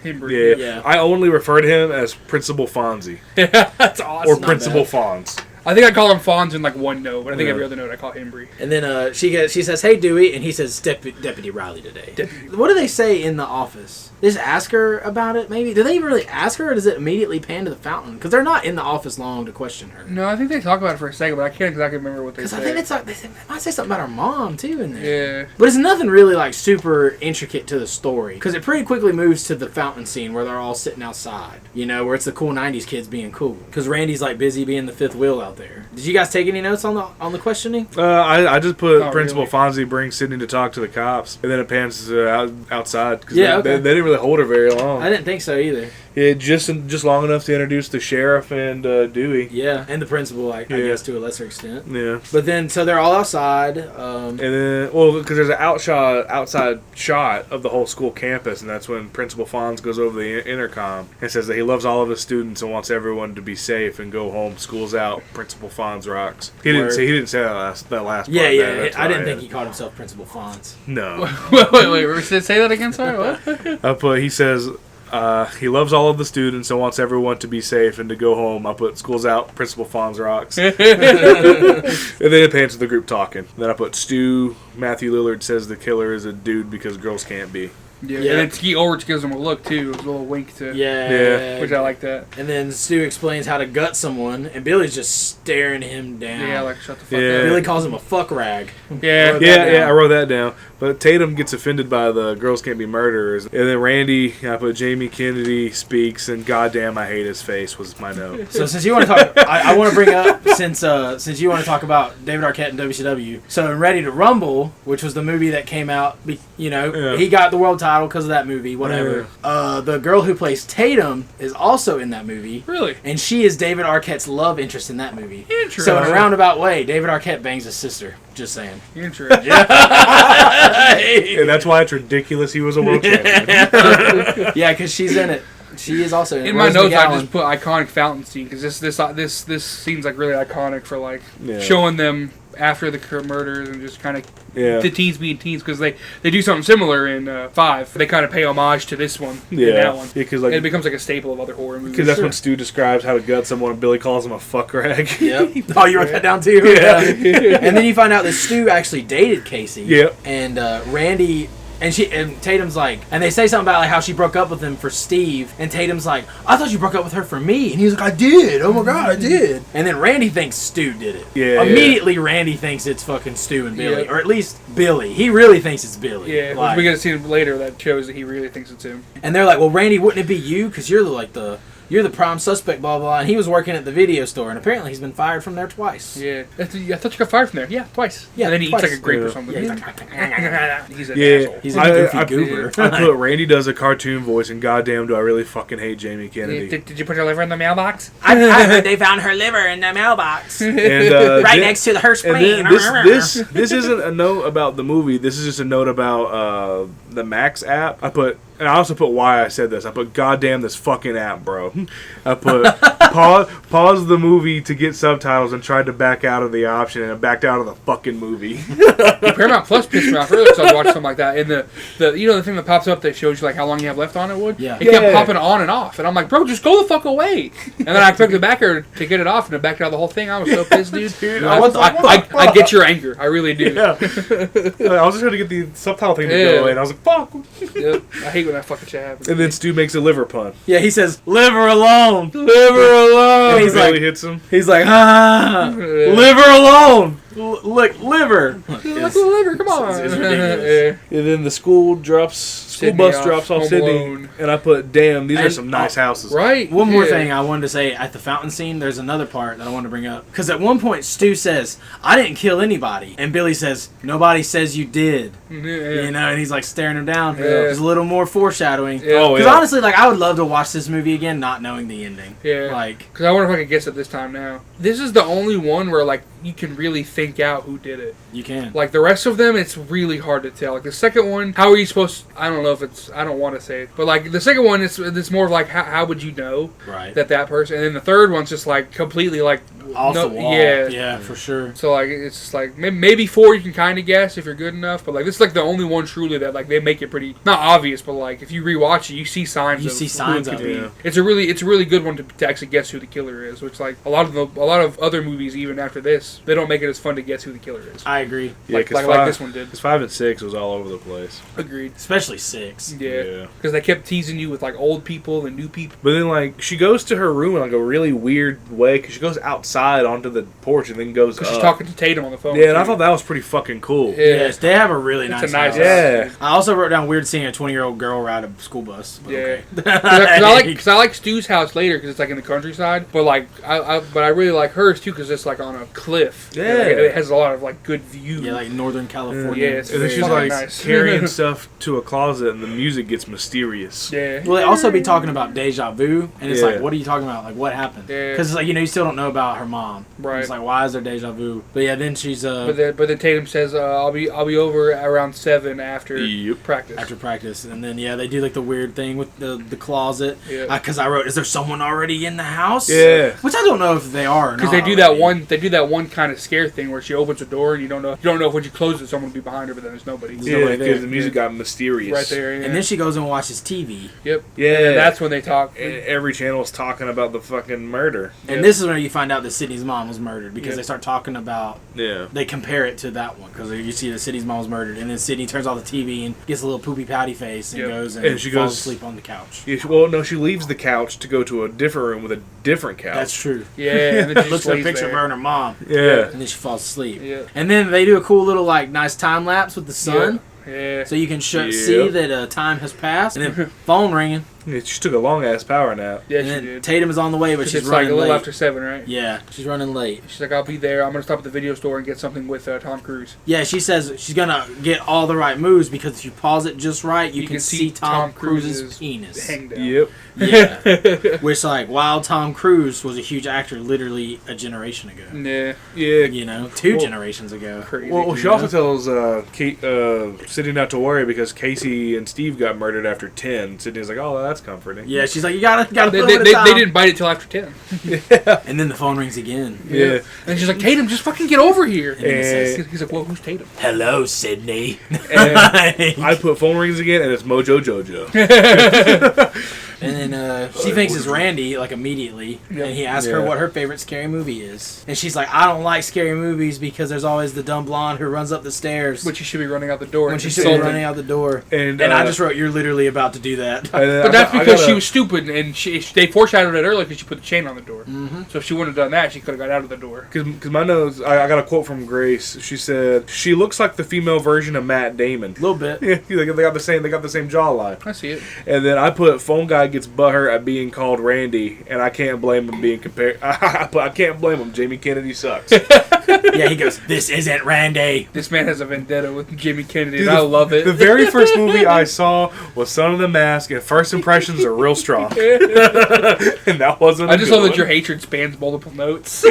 Yeah. I only refer to him as Principal Fonzie. That's awesome. Or Principal Fonz. I think I call him Fonz in like one note, but I think every other note I call Hembry. And then she says, "Hey Dewey," and he says, "Deputy Riley today." What do they say in the office? They just ask her about it, maybe? Do they even really ask her, or does it immediately pan to the fountain? Because they're not in the office long to question her. No, I think they talk about it for a second, but I can't exactly remember what they say. Because I think they might say something about her mom, too, in there. Yeah. But it's nothing really, like, super intricate to the story. Because it pretty quickly moves to the fountain scene where they're all sitting outside. You know, where it's the cool 90s kids being cool. Because Randy's, like, busy being the fifth wheel out there. Did you guys take any notes on the questioning? I just put Oh, Principal really? Fonzie brings Sydney to talk to the cops, and then it pans outside because Yeah, they didn't really hold her very long. I didn't think so either. Yeah, just long enough to introduce the sheriff and Dewey. Yeah, and the principal, I guess, to a lesser extent. Yeah. But then, so they're all outside. And then, well, because there's an outside shot of the whole school campus, and that's when Principal Fonz goes over the intercom and says that he loves all of his students and wants everyone to be safe and go home. School's out. Principal Fonz rocks. He didn't say that last part. Yeah. That's I didn't why think he called himself Principal Fonz. No. wait. Say that again, sorry? What? He says he loves all of the students and wants everyone to be safe and to go home. I put school's out, Principal Fonz rocks. And then it pans to the group talking. Then I put Matthew Lillard says the killer is a dude because girls can't be. Yeah. And then Skeet Ulrich gives him a look, too. A little wink to... Yeah. Which I like that. And then Stu explains how to gut someone, and Billy's just staring him down. Yeah, like, shut the fuck Yeah. up. Billy calls him a fuck rag. Yeah. I wrote that down. But Tatum gets offended by the girls can't be murderers. And then Randy, I put Jamie Kennedy speaks, and goddamn, I hate his face was my note. So since you want to talk, I want to bring up, since you want to talk about David Arquette and WCW, so in Ready to Rumble, which was the movie that came out, he got the world title because of that movie, whatever. The girl who plays Tatum is also in that movie. Really? And she is David Arquette's love interest in that movie. Interesting. So in a roundabout way, David Arquette bangs his sister. Just saying. Interesting. And that's why it's ridiculous he was a world champion. Yeah, because she's in it. She is also in it. In my Rose notes, McGowan. I just put iconic fountain scene because this scene's like really iconic for like Yeah. showing them after the murders and just kind of the teens being teens because they do something similar in 5. They kind of pay homage to this one. In that one. because And it becomes like a staple of other horror movies. that's when Stu describes how to gut someone, and Billy calls him a fuck rag. Yep. Oh, you wrote that down too? Yeah. And then you find out that Stu actually dated Casey. Yep. And Randy... And Tatum's like, and they say something about like how she broke up with him for Steve, and Tatum's like, I thought you broke up with her for me, and he's like, I did. Oh my god, I did. And then Randy thinks Stu did it. Yeah. Immediately, Randy thinks it's fucking Stu and Billy, Yeah. or at least Billy. He really thinks it's Billy. Yeah, Like- we get a scene later that shows that he really thinks it's him. and they're like, well, Randy, wouldn't it be you? Because you're the prime suspect, blah, blah, and he was working at the video store, and apparently he's been fired from there twice. Yeah, I thought you got fired from there. Yeah, twice. Yeah, and then he twice. eats like a grape Yeah. or something. Yeah, he's He's an Yeah, asshole. He's a goofy I goober. put Randy does a cartoon voice, and goddamn, do I really fucking hate Jamie Kennedy. Did you put your liver in the mailbox? I heard they found her liver in the mailbox. And, Right then- next to her And spleen. then this isn't a note about the movie. This is just a note about the Max app. And I also put why I said this. I put goddamn this fucking app, bro. I put pause the movie to get subtitles and tried to back out of the option, and I backed out of the fucking movie. Paramount Plus pissed me off earlier because I was watching something like that. And the thing that pops up that shows you like how long you have left on it would. Yeah. It kept Yeah. popping on and off, and I'm like, bro, just go the fuck away. And then I took the backer to get it off, and it backed out the whole thing. I was so pissed, dude. I get your anger. I really do. Yeah. I was just trying to get the subtitle thing to go away, and I was like, fuck. Yep. I hate when that fucking shit happens. And then Stu makes a liver pun. Yeah, he says, liver alone. Liver alone. And he's Billy like- hits him. He's like, liver alone. Look, liver. Like, liver, come on. It's ridiculous. And then the school bus drops off Home Sydney, Alone. and I put, damn, these are And- some nice houses. Right. One more Yeah. thing I wanted to say at the fountain scene, there's another part that I wanted to bring up. Because at one point, Stu says, I didn't kill anybody. And Billy says, nobody says you did. Yeah. You know, and he's like staring him down. Yeah. There's a little more foreshadowing. Yeah. Oh, Because yeah. honestly, like, I would love to watch this movie again not knowing the ending. Yeah. Like, Because I wonder if I can guess it this time now. This is the only one where, like, you can really think out who did it. you can. Like, the rest of them, it's really hard to tell. Like, the second one, how are you supposed I don't know if it's... I don't want to say it. But, like, the second one, it's more of, like, how would you know Right. that person... And then the third one's just, like, completely, like... Off no, the wall. Yeah. Yeah, for sure. So, like, it's just, like... Maybe 4 you can kind of guess if you're good enough. But, like, this is, like, the only one truly that, like, they make it pretty... Not obvious, but, like, if you rewatch it, you see signs You of see who signs it could of be. it. It's a really good one to actually guess who the killer is. Which, like, a lot of other movies, even after this, they don't make it as fun to guess who the killer is. I agree. Yeah, like 'cause this one did. Because 5 and 6 was all over the place. Agreed. Especially 6. Yeah. Yeah. Because they kept teasing you with, like, old people and new people. But then, like, she goes to her room in, like, a really weird way, because she goes outside onto the porch and then goes Because up. she's talking to Tatum on the phone. Yeah, and I too. thought that was pretty fucking cool. Yeah. Yes, they have a really It's nice a nice house. Yeah. I also wrote down weird seeing a 20-year-old girl ride a school bus. But Yeah. okay. Because I like Stu's house later because it's like in the countryside, but like I really like hers too because it's like on a cliff. Yeah. And, like, it has a lot of like good view. Yeah, like Northern California. Yeah, it's And then very she's, like, nice. carrying stuff to a closet, and the music gets mysterious. Yeah. Well, they also be talking about deja vu, and it's Yeah. like, what are you talking about? Like, what happened? Yeah. Because it's like, you know, you still don't know about her mom. Right. It's like, why is there deja vu? But yeah, then she's But then Tatum says I'll be over around 7 after Yep. practice. after practice, and then yeah, they do like the weird thing with the closet. Yeah. Because I wrote, is there someone already in the house? Yeah. Which I don't know if they are. Because they do that one kind of scare thing where she opens the door and you don't know if when she closes it someone will be behind her, but then there's nobody. There's Yeah, nobody there. because the music got mysterious. Right there. Yeah. And then she goes and watches TV. Yep. Yeah. And then that's when they talk. And every channel's talking about the fucking murder. And Yep. this is where you find out that Sydney's mom was murdered because Yep. they start talking about. Yeah. They compare it to that one because you see that Sydney's mom was murdered, and then Sydney turns off the TV and gets a little poopy pouty face and Yep. goes and, And she falls goes- asleep on the couch. Yeah, well, no, she leaves the couch to go to a different room with a different couch. That's true. Yeah. And then she Looks just at a lays picture of there. her and her mom, Yeah. and then she falls asleep. Yeah. And then they do a cool little like nice time lapse with the sun, Yeah. so you can Yeah. see that time has passed. And then phone ringing, Yeah, she took a long ass power nap. Yeah, and she then did. Tatum is on the way, but 'Cause she's it's like running a little late. after 7, right? Yeah, she's running late. She's like, I'll be there. I'm gonna stop at the video store and get something with Tom Cruise. Yeah, she says she's gonna get all the right moves because if you pause it just right, you can see Tom Cruise's penis. hang down. Yep. Yeah, which like, while Tom Cruise was a huge actor, literally a generation ago. Nah, Yeah. You know, 2 Well- generations ago. crazy. Well, she also tells Sydney not to worry because Casey and Steve got murdered after 10. Sydney's like, oh, that's comforting. Yeah, she's like, you gotta they, put they, it they, down. they didn't bite it till after 10. And then the phone rings again. Yeah. And she's like, Tatum, just fucking get over here. then it says, And, He's like, well, who's Tatum? Hello, Sydney. and I put phone rings again, and it's Mojo Jojo. And then she thinks it's Randy, like, immediately. Yeah. And he asks her Yeah. what her favorite scary movie is. And she's like, I don't like scary movies because there's always the dumb blonde who runs up the stairs But she should be running out the door. when and she should be insulting. running out the door. And I just wrote, you're literally about to do that. But that's because she was stupid, and they foreshadowed it earlier because she put the chain on the door. Mm-hmm. So if she wouldn't have done that, she could have got out of the door. Because my notes, I got a quote from Grace. She said, she looks like the female version of Matt Damon. A little bit. Yeah, they got the same jawline. I see it. And then I put phone guy gets butthurt at being called Randy, and I can't blame him being compared. I can't blame him. Jamie Kennedy sucks. Yeah, he goes, this isn't Randy. This man has a vendetta with Jimmy Kennedy, Dude, and I love it. The very first movie I saw was Son of the Mask, and first impressions are real strong. And that wasn't. I just love that your hatred spans multiple notes.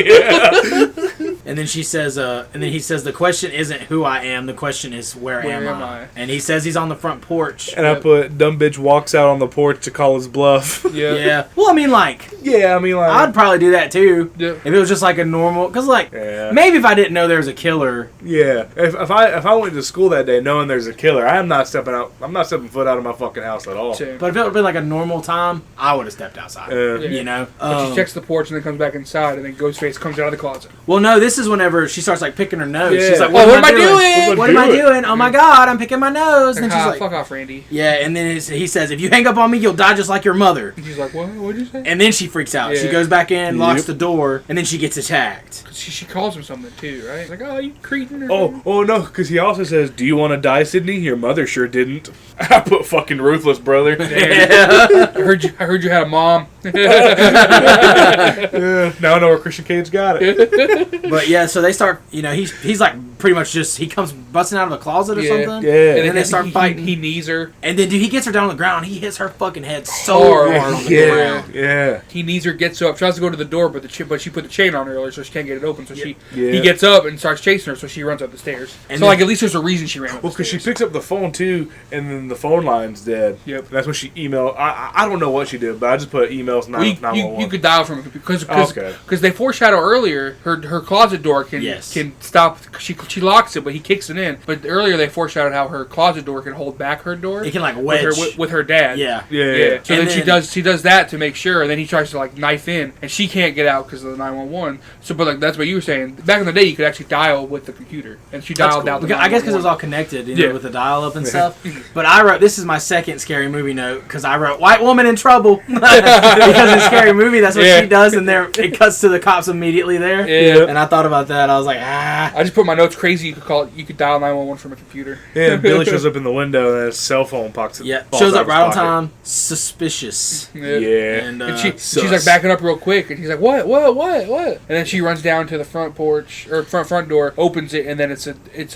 And then she says, and then he says, the question isn't who I am, the question is where am I? And he says he's on the front porch. And I put dumb bitch walks out on the porch to call his bluff. Yeah. Well, I mean, like, Yeah, I mean, like, I'd probably do that too. Yeah. If it was just like a normal, because like, yeah, maybe if I didn't know there was a killer. yeah. If I went to school that day knowing there's a killer, I'm not stepping foot out of my fucking house at all. Same. But if it would have been like a normal time, I would have stepped outside. Yeah. You know? But she checks the porch and then comes back inside, and then Ghostface comes out of the closet. Well, no, this this is whenever she starts like picking her nose. Yeah. She's like, What am I doing? What am I doing? Oh my god, I'm picking my nose. And then she's like, fuck off, Randy. yeah. And then he says, if you hang up on me, you'll die just like your mother. And she's like, what? What'd you say? And then she freaks out. She Yeah. goes back in, locks the door, and then she gets attacked. She calls him something too, right? Like, oh, you cretin. Or Oh no, because he also says, "Do you want to die, Sydney? Your mother sure didn't." I put fucking ruthless, brother. I heard you had a mom. Yeah, now I know where Christian Cage got it. But yeah, so they start. He's like pretty much just he comes busting out of a closet or something. Yeah. And then they start fighting. He knees her. And then, dude, he gets her down on the ground. He hits her fucking head so Hard. hard on the Yeah, ground. yeah. He knees her, gets up, tries to go to the door, but she put the chain on her earlier, so she can't get it open. So Yeah. he gets up and starts chasing her, so she runs up the stairs. And So then- like at least there's a reason she ran up Well, the because she stairs. picks up the phone too, and then the phone line's dead. Yep. That's when she emailed. I don't know what she did, but I just put emails Well, you 911. could dial from it because Okay. they foreshadow earlier her closet door can stop. She locks it, but he kicks it in. But earlier they foreshadowed how her closet door can hold back her door. It can like with wedge. her dad. Yeah. Yeah. So And then she does that to make sure, and then he tries to like knife in, and she can't get out because of the 911. So, but like that's what you were saying. Back in the day, you could actually dial with the computer, and she dialed out the. I guess because it was 911. all connected, Yeah. with the dial-up and stuff. But I wrote, this is my second scary movie note, because I wrote, white woman in trouble. Because in Scary Movie, that's what she does, and there it cuts to the cops immediately there. Yeah. And I thought about that. I was like, ah. I just put my notes crazy. You could dial 911 from a computer. Yeah, and Billy shows up in the window, and his cell phone pops. Yeah, falls shows out up of right on his pocket. time. Suspicious. Yeah. And, And she's sus. like backing up real quick, and he's like, "What? And then she runs down to the front porch or front door, opens it, and then it's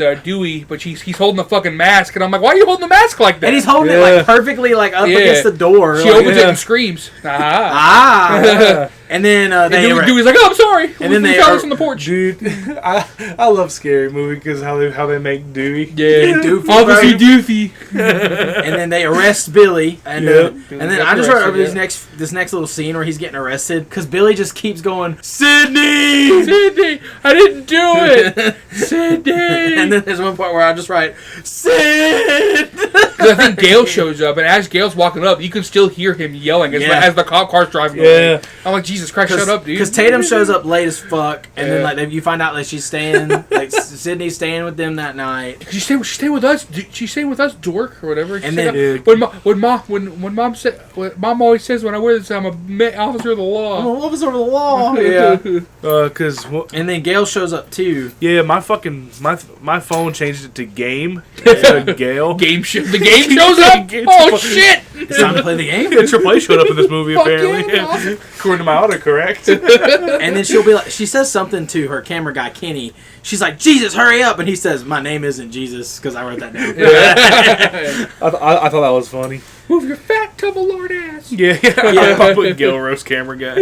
a Dewey, but he's holding the fucking mask, and I'm like, "Why are you holding the mask like that?" And he's holding it Yeah. like perfectly like up Yeah. against the door. She like, opens it and screams, "Ah!" ah. And then And they Dewey's like, "Oh, I'm sorry." And then we they found are- this on the porch. Dude, I love Scary Movie because how they make Dewey. Yeah, Doofy, obviously bro. Doofy. And then they arrest Billy, and Yep. and then Gets I just wrote over arrested, this next little scene where he's getting arrested because Billy just keeps going, Sydney, Sydney, I didn't do it, Sydney. and then there's one part where I just write, Sid. Because I think Gale shows up, and as Gale's walking up, you can still hear him yelling as the cop car's driving away. Yeah. I'm like, Jesus Christ, shut up, dude. Because Tatum shows up late as fuck, and then Yeah. like you find out that she's staying, like Sydney's staying with them that night. She stayed with us. She stayed with us, dork or whatever. And then- when mom said, mom always says when I wear this, I'm a officer of the law. Oh, what was over the law? Yeah. Cause And then Gale shows up too. yeah, my phone changed it to game instead of Gale. Game the game shows up. Oh shit! It's time to play the game. Yeah, Triple H showed up in this movie Fuck apparently. yeah, awesome. According to my autocorrect. And then she'll be like, she says something to her camera guy Kenny. She's like, Jesus, hurry up! And he says, my name isn't Jesus, because I wrote that down. I thought that was funny. Move your fat tubble lord ass. Yeah, I put Gil roast camera guy.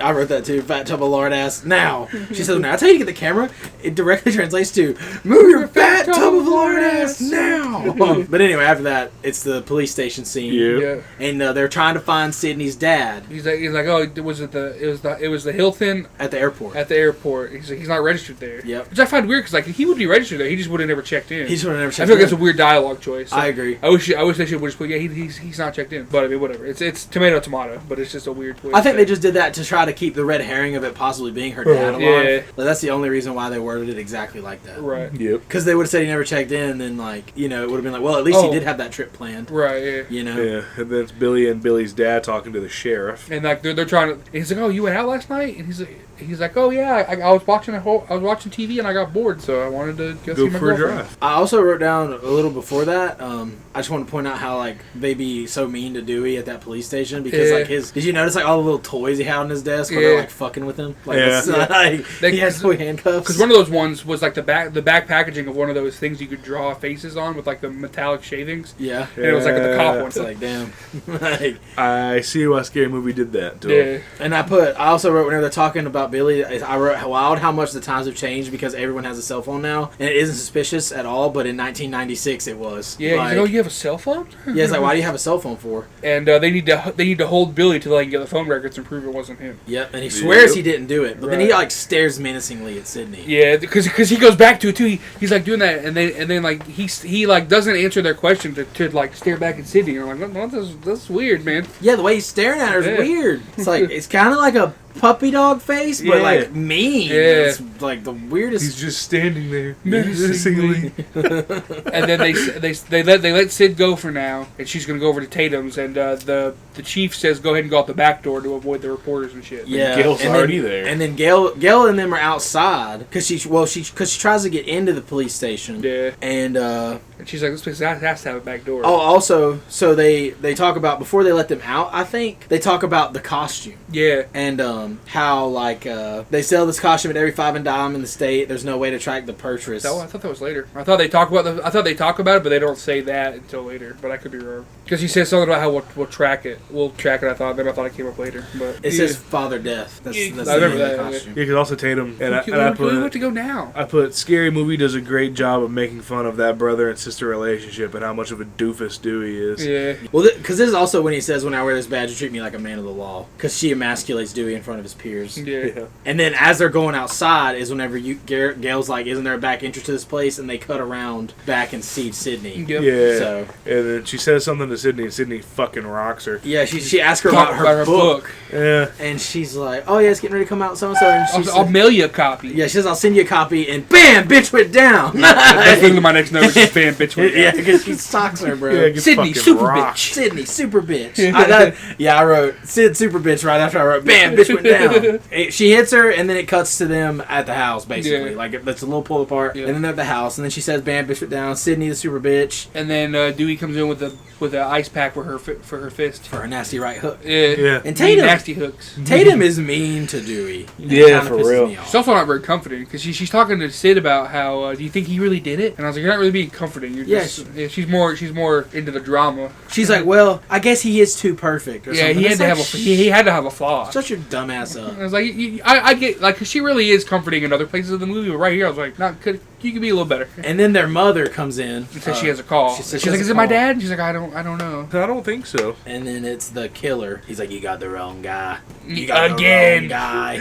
I wrote that too. Fat tub of lard ass. Now. She says, now I tell you to get the camera. It directly translates to, move your fat tub of lard ass now. But anyway, after that, it's the police station scene. Yeah. Yeah. And they're trying to find Sydney's dad He's like, oh, it was the Hilton at the airport. at the airport. He's like, he's not registered there. Yep. Which I find weird because like he would be registered there. He just would have never checked in. He's would have never I checked feel like in. that's a weird dialogue choice. I agree. I wish they should just put he's not checked in. But I mean whatever. It's tomato, but it's just a weird twist. I think they just did that to try to keep the red herring of it possibly being her dad alive. Yeah. Like, that's the only reason why they worded it exactly like that. right. Yep. Because they would have said he never checked in, then it would have been like, well, at least he Oh. did have that trip planned. Right. Yeah. Yeah, and then it's Billy and Billy's dad talking to the sheriff. And like they're trying to. He's like, oh, you went out last night, and he's like, oh yeah, I was watching TV and I got bored, so I wanted to go see Go my for a girlfriend. drive. I also wrote down a little before that. I just want to point out how they be so mean to Dewey at that police station because Yeah. did you notice all the little toys he had on his desk when they're fucking with him? Yeah. He has toy handcuffs. Because one of those ones was like the back packaging of one of those things you could draw faces on with like the metallic shavings. Yeah. And it was like the cop one. It's like damn. I see why Scary Movie did that to him. Yeah. And I also wrote whenever they're talking about Billy, I wrote how wild how much the times have changed because everyone has a cell phone now, and it isn't suspicious at all. But in 1996, it was. Yeah, he's like, oh, you have a cell phone? Yeah, it's like, why do you have a cell phone for? And they need to hold Billy till they can get the phone records and prove it wasn't him. Yep, and he swears Yep. he didn't do it, but then he Right. stares menacingly at Sydney. Yeah, because he goes back to it too. He's like doing that, and then like he like doesn't answer their question to like stare back at Sydney. And I'm like, well, this is weird, man. Yeah, the way he's staring at her is Yeah. weird. It's like it's kind of like a puppy dog face, but Yeah. like mean. Yeah. It's like the weirdest. He's just standing there Menacingly. menacingly. And then they let Sid go for now, and she's gonna go over to Tatum's, and the chief says go ahead and go out the back door to avoid the reporters and shit. Yeah, Gail's and already then, there. And then Gail and them are outside because she tries to get into the police station. Yeah. And And she's like, this place has to have a back door. also, so they talk about before they let them out. I think they talk about the costume Yeah. and how like they sell this costume at every 5 and dime in the state. There's no way to track the purchase. I thought that was later. I thought they talk about it, but they don't say that until later. But I could be wrong. Because he says something about how we'll track it. We'll track it. I thought it came up later. But It says Father Death. That's Yeah, the I remember name of the that, costume. Yeah, because also Tatum and I where do we want put to go now? Scary Movie does a great job of making fun of that brother and sister relationship and how much of a doofus Dewey is. Yeah. Well, because this is also when he says, "When I wear this badge, you treat me like a man of the law." Because she emasculates Dewey in front of his peers. Yeah. Yeah. And then as they're going outside is whenever Gail's like, "Isn't there a back entrance to this place?" And they cut around back and see Sydney. Yep. Yeah. So And then she says something to Sydney, and Sydney fucking rocks her. yeah, she asks her Talk about her book, Yeah. and she's like, "Oh yeah, it's getting ready to come out, so and so." And she I'll said, mail you a copy. "Yeah," she says, "I'll send you a copy," and bam, bitch went down. That's literally my next note. Is fan bitch. Went Yeah, down. because she socks her, bro. Yeah, gets Sydney, fucking super rocked. bitch. Sydney, super bitch. I wrote Sid, super bitch, right after I wrote, bam, bitch went down. She hits her, and then it cuts to them at the house, basically. Yeah. Like, it's a little pull apart, Yeah. and then they're at the house, and then she says, bam, bitch went down. Sydney, the super bitch, And then Dewey comes in with an ice pack for her fist. for her nasty right hook. Yeah. And Tatum, nasty hooks. Tatum is mean to Dewey. It Yeah, kinda for pisses real. me off. She's also not very comforting because she's talking to Sid about how do you think he really did it? And I was like, you're not really being comforting. You're Yeah, just, she's more into the drama. She's like, well, I guess he is too perfect. Or Yeah, something. he had It's to like, have he had to have a flaw. shut your dumb ass up. I was like, I get like 'cause she really is comforting in other places of the movie, but right here I was like, you could be a little better. And then their mother comes in. She says she has a call. she says She's she like, has is a it my call. dad? And she's like, I don't know. I don't think so. And then it's the killer. He's like, you got the wrong guy. You Again. the wrong guy.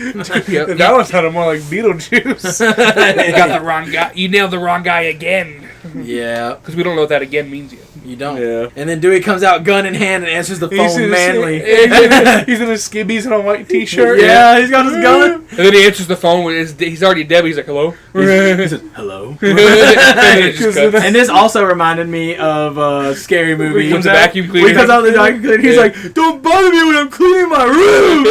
Yep. That one sounded more like Beetlejuice. You got the wrong guy. You nailed the wrong guy again. Yeah, Because we don't know what that again means yet. you don't. Yeah. And then Dewey comes out gun in hand and answers the He's phone in manly. He's in his skibbies and a white t-shirt. Yeah, he's got his gun. And then he answers the phone when he's already dead. But he's like, hello. He says, hello. And then it just cuts. And this also reminded me of a Scary Movie. He comes a vacuum When he cleaner. comes out the vacuum cleaner, he's Yeah. like, don't bother me when I'm cleaning my room.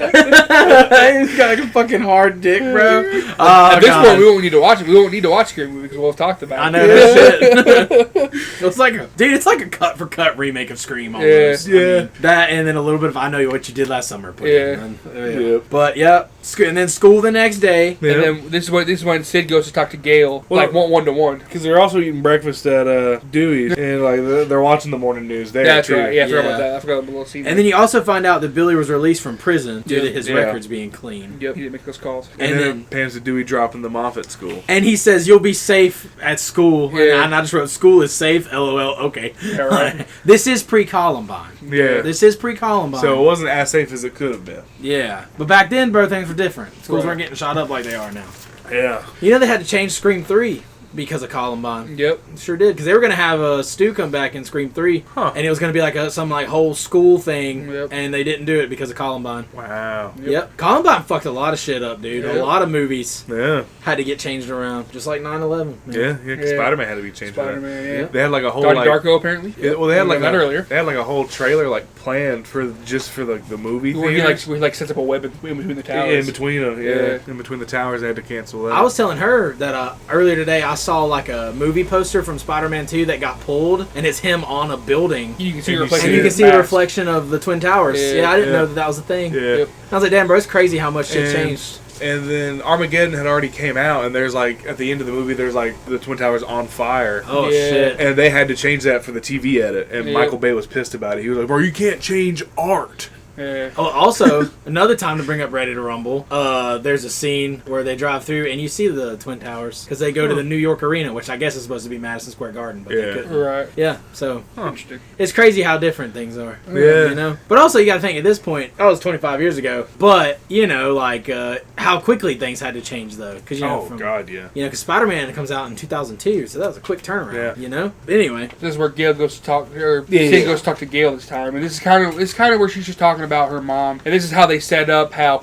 He's got like a fucking hard dick, bro. At this God. point, we won't need to watch it. We won't need to watch Scary Movie because we'll have talked about it. I know that shit. It's like, it's like a cut for cut remake of Scream almost. Yeah. I mean, that and then a little bit of I Know What You Did Last Summer. Put Yeah. in. Yeah. But yeah, and then school the next day. Yeah. And then this is when Sid goes to talk to Gail, Well- like one-to-one. Because they're also eating breakfast at Dewey's, and like they're watching the morning news there That's too. right. Yeah, I forgot Yeah. about that. I forgot about the little scene. And then you also find out that Billy was released from prison due to Yeah. his Yeah. records being clean. Yep, he didn't make those calls. And, And then, then- it pans to Dewey dropping them off at school. And he says, you'll be safe at school. Yeah. And I just wrote, school is safe, LOL, okay. Yeah, right. This is pre-Columbine. Yeah. This is pre-Columbine. So it wasn't as safe as it could have been. yeah. But back then, bro, things were different. Schools Right. weren't getting shot up like they are now. Yeah. You know they had to change Scream 3 because of Columbine. Yep. Sure did, because they were going to have Stu come back in Scream 3, Huh. and it was going to be like some like whole school thing, Yep. and they didn't do it because of Columbine. Wow. Yep. Columbine fucked a lot of shit up, dude. Yep. A lot of movies Yeah. had to get changed around, just like 9/11. Yeah. Yeah. 'Cause Yeah. Spider-Man had to be changed. around. Spider-Man, yeah. They had like a whole Donnie like. Darko, apparently. Yeah, well, they had like that earlier. They had like a whole trailer like planned for the movie Where he theaters. like sets up a web in between the towers. In between them, yeah. Yeah. In between the towers, they had to cancel that. I was telling her that earlier today I saw like a movie poster from Spider-Man 2 that got pulled, and it's him on a building. You can see And her you reflection And see you in can his see the mask. reflection of the Twin Towers. Yeah, Yeah, I didn't yeah. know that was a thing. Yeah. Yep. I was like, damn, bro, it's crazy how much shit And- changed. And then Armageddon had already came out, and there's like at the end of the movie, there's like the Twin Towers on fire. Oh, Yeah. shit. And they had to change that for the TV edit, and Yeah. Michael Bay was pissed about it. He was like, "Bro, you can't change art." Yeah. Oh, also, another time to bring up Ready to Rumble, there's a scene where they drive through and you see the Twin Towers because they go to the New York Arena, which I guess is supposed to be Madison Square Garden, but Yeah. they couldn't. Right. Yeah, so Interesting. it's crazy how different things are. Yeah. You know? But also, you got to think at this point, that was 25 years ago, but, you know, like, how quickly things had to change, though. Because, you know, Oh from, God, yeah. You know, because Spider-Man comes out in 2002, so that was a quick turnaround, Yeah. you know? But anyway, This is where Gail goes to talk, or Yeah, Sid yeah. goes to talk to Gail this time, and this is kind of where she's just talking about her mom, and this is how they set up how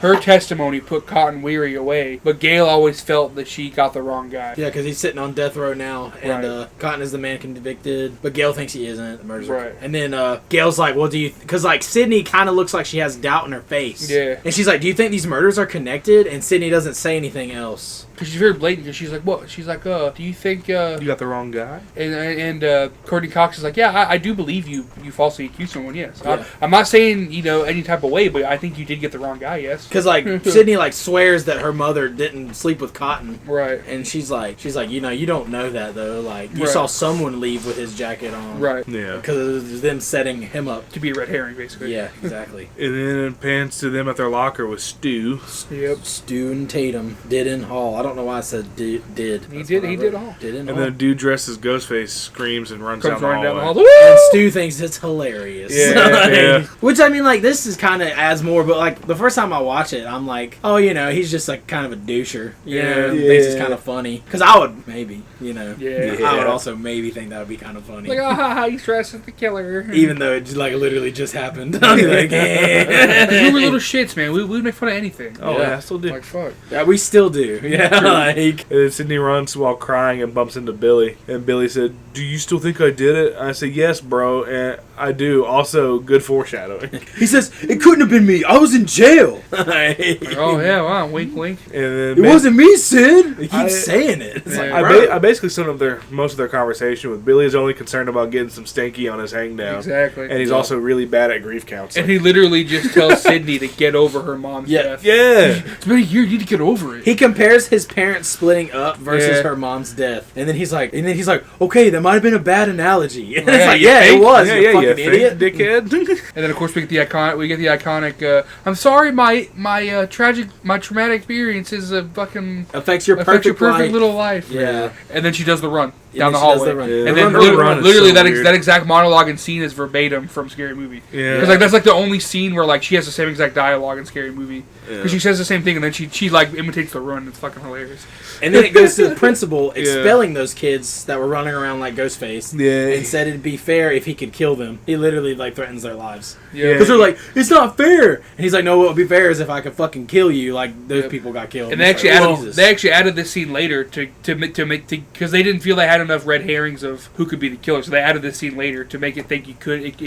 her testimony put Cotton Weary away, but Gail always felt that she got the wrong guy. Yeah, because he's sitting on death row now, and Right. Cotton is the man convicted, but Gail thinks he isn't the murderer. Right. And then Gail's like, well, do you... Because, like, Sydney kind of looks like she has doubt in her face. Yeah. And she's like, do you think these murders are connected? And Sydney doesn't say anything else. Because she's very blatant, because she's like, what? She's like, do you think, You got the wrong guy. and Courtney Cox is like, yeah, I do believe you falsely accused someone, yes. Yeah. I'm not saying, any type of way, but I think you did get the wrong guy, yes. Because, like, Sydney, like, swears that her mother didn't sleep with Cotton. Right. And she's like, you don't know that, though. Like, you Right. saw someone leave with his jacket on. Right. Yeah. Because it was them setting him up. To be a red herring, basically. Yeah, exactly. And then it pans to them at their locker with Stu. Yep. Stu and Tatum did in Hall. I don't know why I said did. He That's did. what I He wrote. did all. Did in And Hall. then a dude dressed as Ghostface screams and runs Comes down running the down the hallway. hall. And Woo! Stu thinks it's hilarious. Yeah, Like, yeah. Which, I mean, like, this is kind of adds more, but, like, the first time I watch it, I'm like, oh, he's just, like, kind of a doucher. Yeah. Thinks it's kind of funny. Because I would, maybe, Yeah. I would also maybe think that would be kind of funny. Like, he's dressed as the killer. Even though it, like, literally just happened. I'd be like, eh. We were little shits, man. We'd make fun of anything. Oh, Yeah. yeah, I still do. Like, fuck. Yeah, we still do. Yeah, like... And then Sydney runs while crying and bumps into Billy. And Billy said, "Do you still think I did it?" I said, "Yes, bro, and I do." Also, good foreshadowing. He says, it couldn't have been me. I was in jail. Like, oh, yeah, wow. Wink, wink. And then It wasn't me, Sid. He keeps I- saying it. It's Yeah. like, bro. I basically summed up most of their conversation with Billy is only concerned about getting some stanky on his hang down. Exactly. And he's also really bad at grief counseling. And he literally just tells Sydney to get over her mom's Yeah. death. Yeah. It's been a year. You need to get over it. He compares his parents splitting up versus Yeah. her mom's death, and then he's like, okay, that might have been a bad analogy. And Yeah, it's like, you yeah, it think? was. Yeah, you yeah, fucking yeah, idiot. fake dickhead. And then of course we get the iconic. I'm sorry, my traumatic experiences fucking Affects your affect your perfect life. little life. Yeah. And then she does the run And down the then she does hallway. the run. Yeah. And The then run- run is literally so that weird. that exact monologue and scene is verbatim from Scary Movie. Yeah. Because like that's like the only scene where like she has the same exact dialogue in Scary Movie. Yeah. Because she says the same thing and then she like imitates the run. It's fucking hilarious. And then it goes to the principal expelling those kids that were running around like Ghostface. Yeah. And said it'd be fair if he could kill them. He literally like threatens their lives. Yeah. Because they're like, it's not fair. And he's like, no, what would be fair is if I could fucking kill you. Like those Yep. people got killed. And they It's actually like, added Jesus. they actually added this scene later to make because they didn't feel they had enough red herrings of who could be the killer, so they added this scene later to make it think it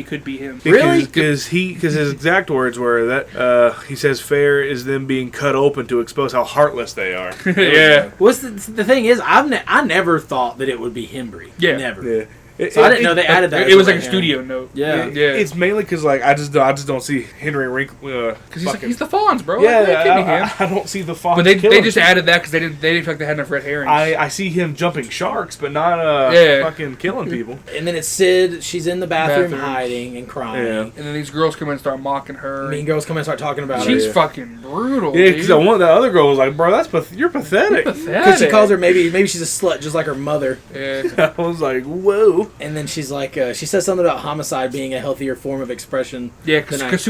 could be him. Really? Because his exact words were that he says fair is them being cut open to expose how heartless they are. Yeah. What's the thing is, I never thought that it would be Hembry. Yeah. Never. Yeah. So I didn't know they added that. It as was like a red studio herring. note. Yeah. Yeah. It's mainly because like I just don't see Henry Winkler. Because he's the Fonz, bro. Yeah, Like, it could be him. I don't see the Fox. But they killing just people. added that because they didn't feel like they had enough red herrings. I see him jumping sharks, but not Yeah. fucking killing people. And then it's Sid. She's in the bathroom, Bathroom. hiding and crying. Yeah. and then these girls come in and start mocking her. Mean girls come in and start talking about She's her. Yeah. fucking brutal. Yeah, dude. because that other girl was like, "Bro, you're pathetic." Because she calls her maybe she's a slut just like her mother. Yeah. I was like, "Whoa." And then she's like, she says something about homicide being a healthier form of expression. Yeah, than I- because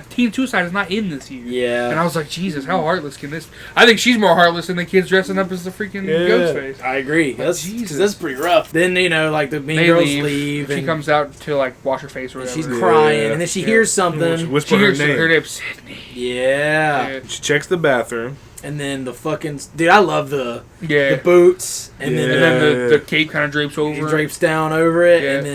teen suicide is not in this year. Yeah. And I was like, Jesus, how heartless can this? I think she's more heartless than the kids dressing up as the freaking Yeah. Ghostface. I agree. That's Jesus. that's pretty rough. Then like the mean They girls leave. leave, She and comes out to like wash her face or and whatever. she's crying, Yeah. and then she Yeah. hears something. Whisper She her hears name. her name, Sydney. Yeah. Yeah. She checks the bathroom. And then the fucking dude, I love the Yeah. boots, and Yeah. And then then the cape kind of drapes over. he her. drapes down over it, Yeah. and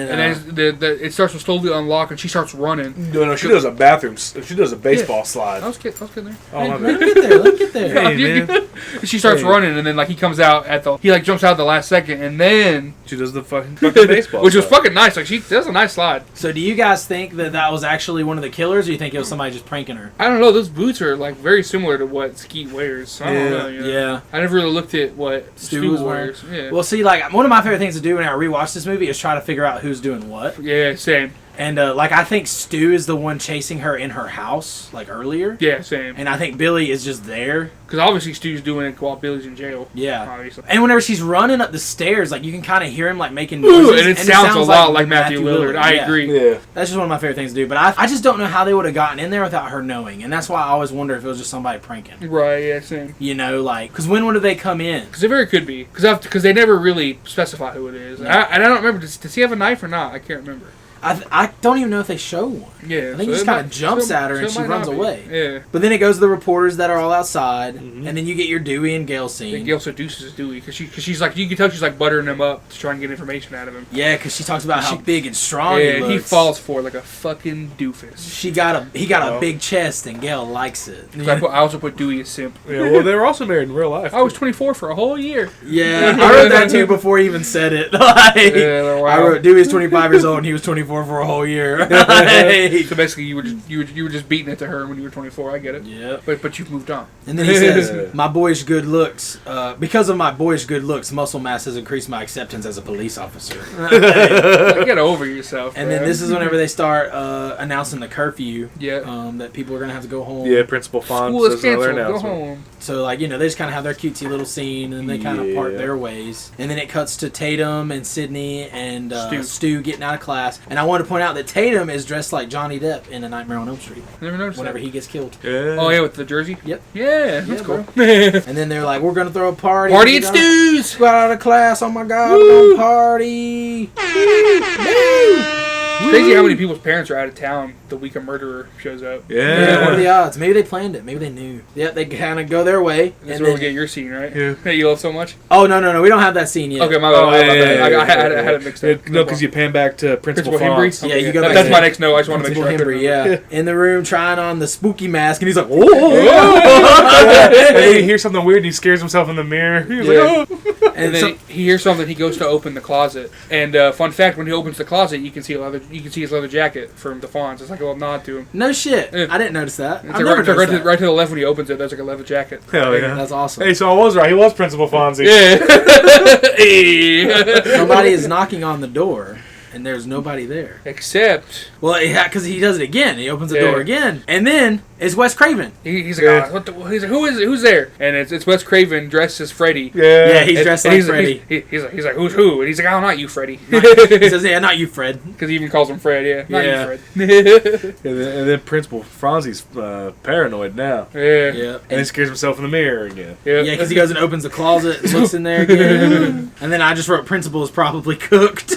then it starts to slowly unlock, and she starts running. No, she does a bathroom. She does a baseball slide. I was getting there. Oh my let bad. him get there. Let him get there. Hey, You're man. good. She starts Hey. running, and then like he comes out he like jumps out at the last second, and then She does the fucking baseball, which was slide. fucking nice. Like she does a nice slide. So, do you guys think that was actually one of the killers, or do you think it was somebody just pranking her? I don't know. Those boots are like very similar to what Skeet wears. I don't know. You know? Yeah. I never really looked at what Stu was wearing. wears. Yeah. Well, see, like one of my favorite things to do when I rewatch this movie is try to figure out who's doing what. Yeah. Same. And like I think Stu is the one chasing her in her house, like earlier. Yeah. Same. And I think Billy is just there. Because obviously Stu's doing it while Billy's in jail. Yeah. Obviously. And whenever she's running up the stairs, like you can kind of hear him like making Ooh, noises. and it sounds a lot like Matthew Lillard. I Yeah. agree. Yeah. That's just one of my favorite things to do. But I just don't know how they would have gotten in there without her knowing. And that's why I always wonder if it was just somebody pranking. Right. Yeah. Same. You know, like, because when would they come in? Because it very could be. Because they never really specify who it is. Yeah. And I don't remember. Does he have a knife or not? I can't remember. I don't even know if they show one. Yeah, I think he so just it kind of might- jumps so- at her so and it she might runs not be. away. Yeah. But then it goes to the reporters that are all outside, and then you get your Dewey and Gale I scene. think Gail seduces Dewey because she's like, you can tell she's like buttering him up to try and get information out of him. Yeah, because she talks about how big and strong Yeah, he and looks. he falls for it like a fucking doofus. He got a big chest, and Gale likes it. 'Cause I also put Dewey as simp. Yeah, well, they were also married in real life. I was 24 for a whole year. Yeah, I wrote that too before he even said it. Like, Yeah, wow. I wrote Dewey's 25 years old and he was 24 for a whole year. So basically, you were just beating it to her when you were 24. I get it. Yep. But you've moved on. And then he says, "My boyish good looks, because of my boyish good looks, muscle mass has increased my acceptance as a police officer." Like, get over yourself. And man. then this is whenever they start announcing the curfew. Yeah. That people are gonna have to go home. Yeah, Principal Fonz School is says another canceled. Go announcement. home. So like, they just kind of have their cutesy little scene, and they kind of part Yeah. their ways. And then it cuts to Tatum and Sydney and Stu. Stu getting out of class. And I want to point out that Tatum is dressed like Johnny Depp in A Nightmare on Elm Street Never noticed whenever that. he gets killed. Yeah. Oh yeah, with the jersey. Yep. Yeah, that's Yeah, cool. And then they're like, "We're gonna throw a party. Party We're at gonna Stu's. Go out of class. Oh my God, we're gonna party." It's crazy how many people's parents are out of town the week a murderer shows up. Yeah, what are Yeah. the odds? Maybe they planned it. Maybe they knew. Yep, they kind of go their way. That's and where we then- get your scene, right? Yeah. That you love so much. Oh no, we don't have that scene yet. Okay, my bad. Oh, my yeah, bad. yeah, I yeah, had it mixed up. No, because you pan back to Principal Principal Hembry. Fonz. Yeah, you go back That's to- my next note. I just want to make sure. I Principal couldn't Hembry, remember. yeah, in the room trying on the spooky mask, and he's like, and then he "Whoa!" hears something weird and he scares himself in the mirror. He's Yeah. like, oh. And then he hears something. He goes to open the closet. And fun fact: when he opens the closet, you can see his leather jacket from the Fonz. It's like a little nod to him. No shit, Yeah. I didn't notice that. It's I've like never right, to, noticed that. right to the left when he opens it. There's like a leather jacket. Hell yeah. That's awesome. Hey, so I was right. He was Principal Fonzie. Yeah. Hey. Somebody is knocking on the door, and there's nobody there. Except Well, because he does it again. He opens the Yeah. door again, and then it's Wes Craven. he's like, Yeah. "Oh, what the, he's like, who is it? Who's there? And it's Wes Craven dressed as Freddy. Yeah. Yeah, he's dressed And like he's, Freddy. He's like, who's who? And he's like, oh, not you, Freddy. He says, "Yeah, not you, Fred." Because he even calls him Fred. Yeah, not Yeah. you, Fred. And then Principal Fonzie's paranoid now. Yeah. Yeah. And he scares himself in the mirror again. Yeah. Yeah, because he goes and opens the closet, and looks in there again, and then I just wrote "Principal is probably cooked,"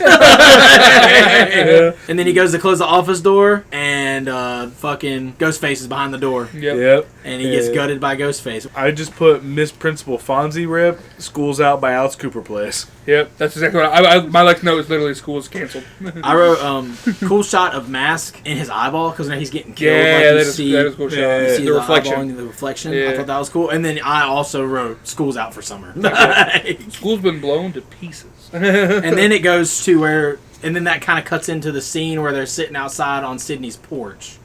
and then he goes to close the office door, and fucking Ghostface is behind the door, Yep. Yep. and he gets Yeah. gutted by Ghostface. I just put Miss Principal Fonzie rip. School's out by Alice Cooper Place. Yep. That's exactly what I my next note is literally school's canceled. I wrote cool shot of Mask in his eyeball because now he's getting killed. Yeah, like you that is see, that is a cool shot. Yeah, you see the reflection. eyeball and the reflection. I Yeah. thought that was cool, and then I also wrote "School's out for summer," School's been blown to pieces. and then it goes to where. And then that kind of cuts into the scene where they're sitting outside on Sydney's porch.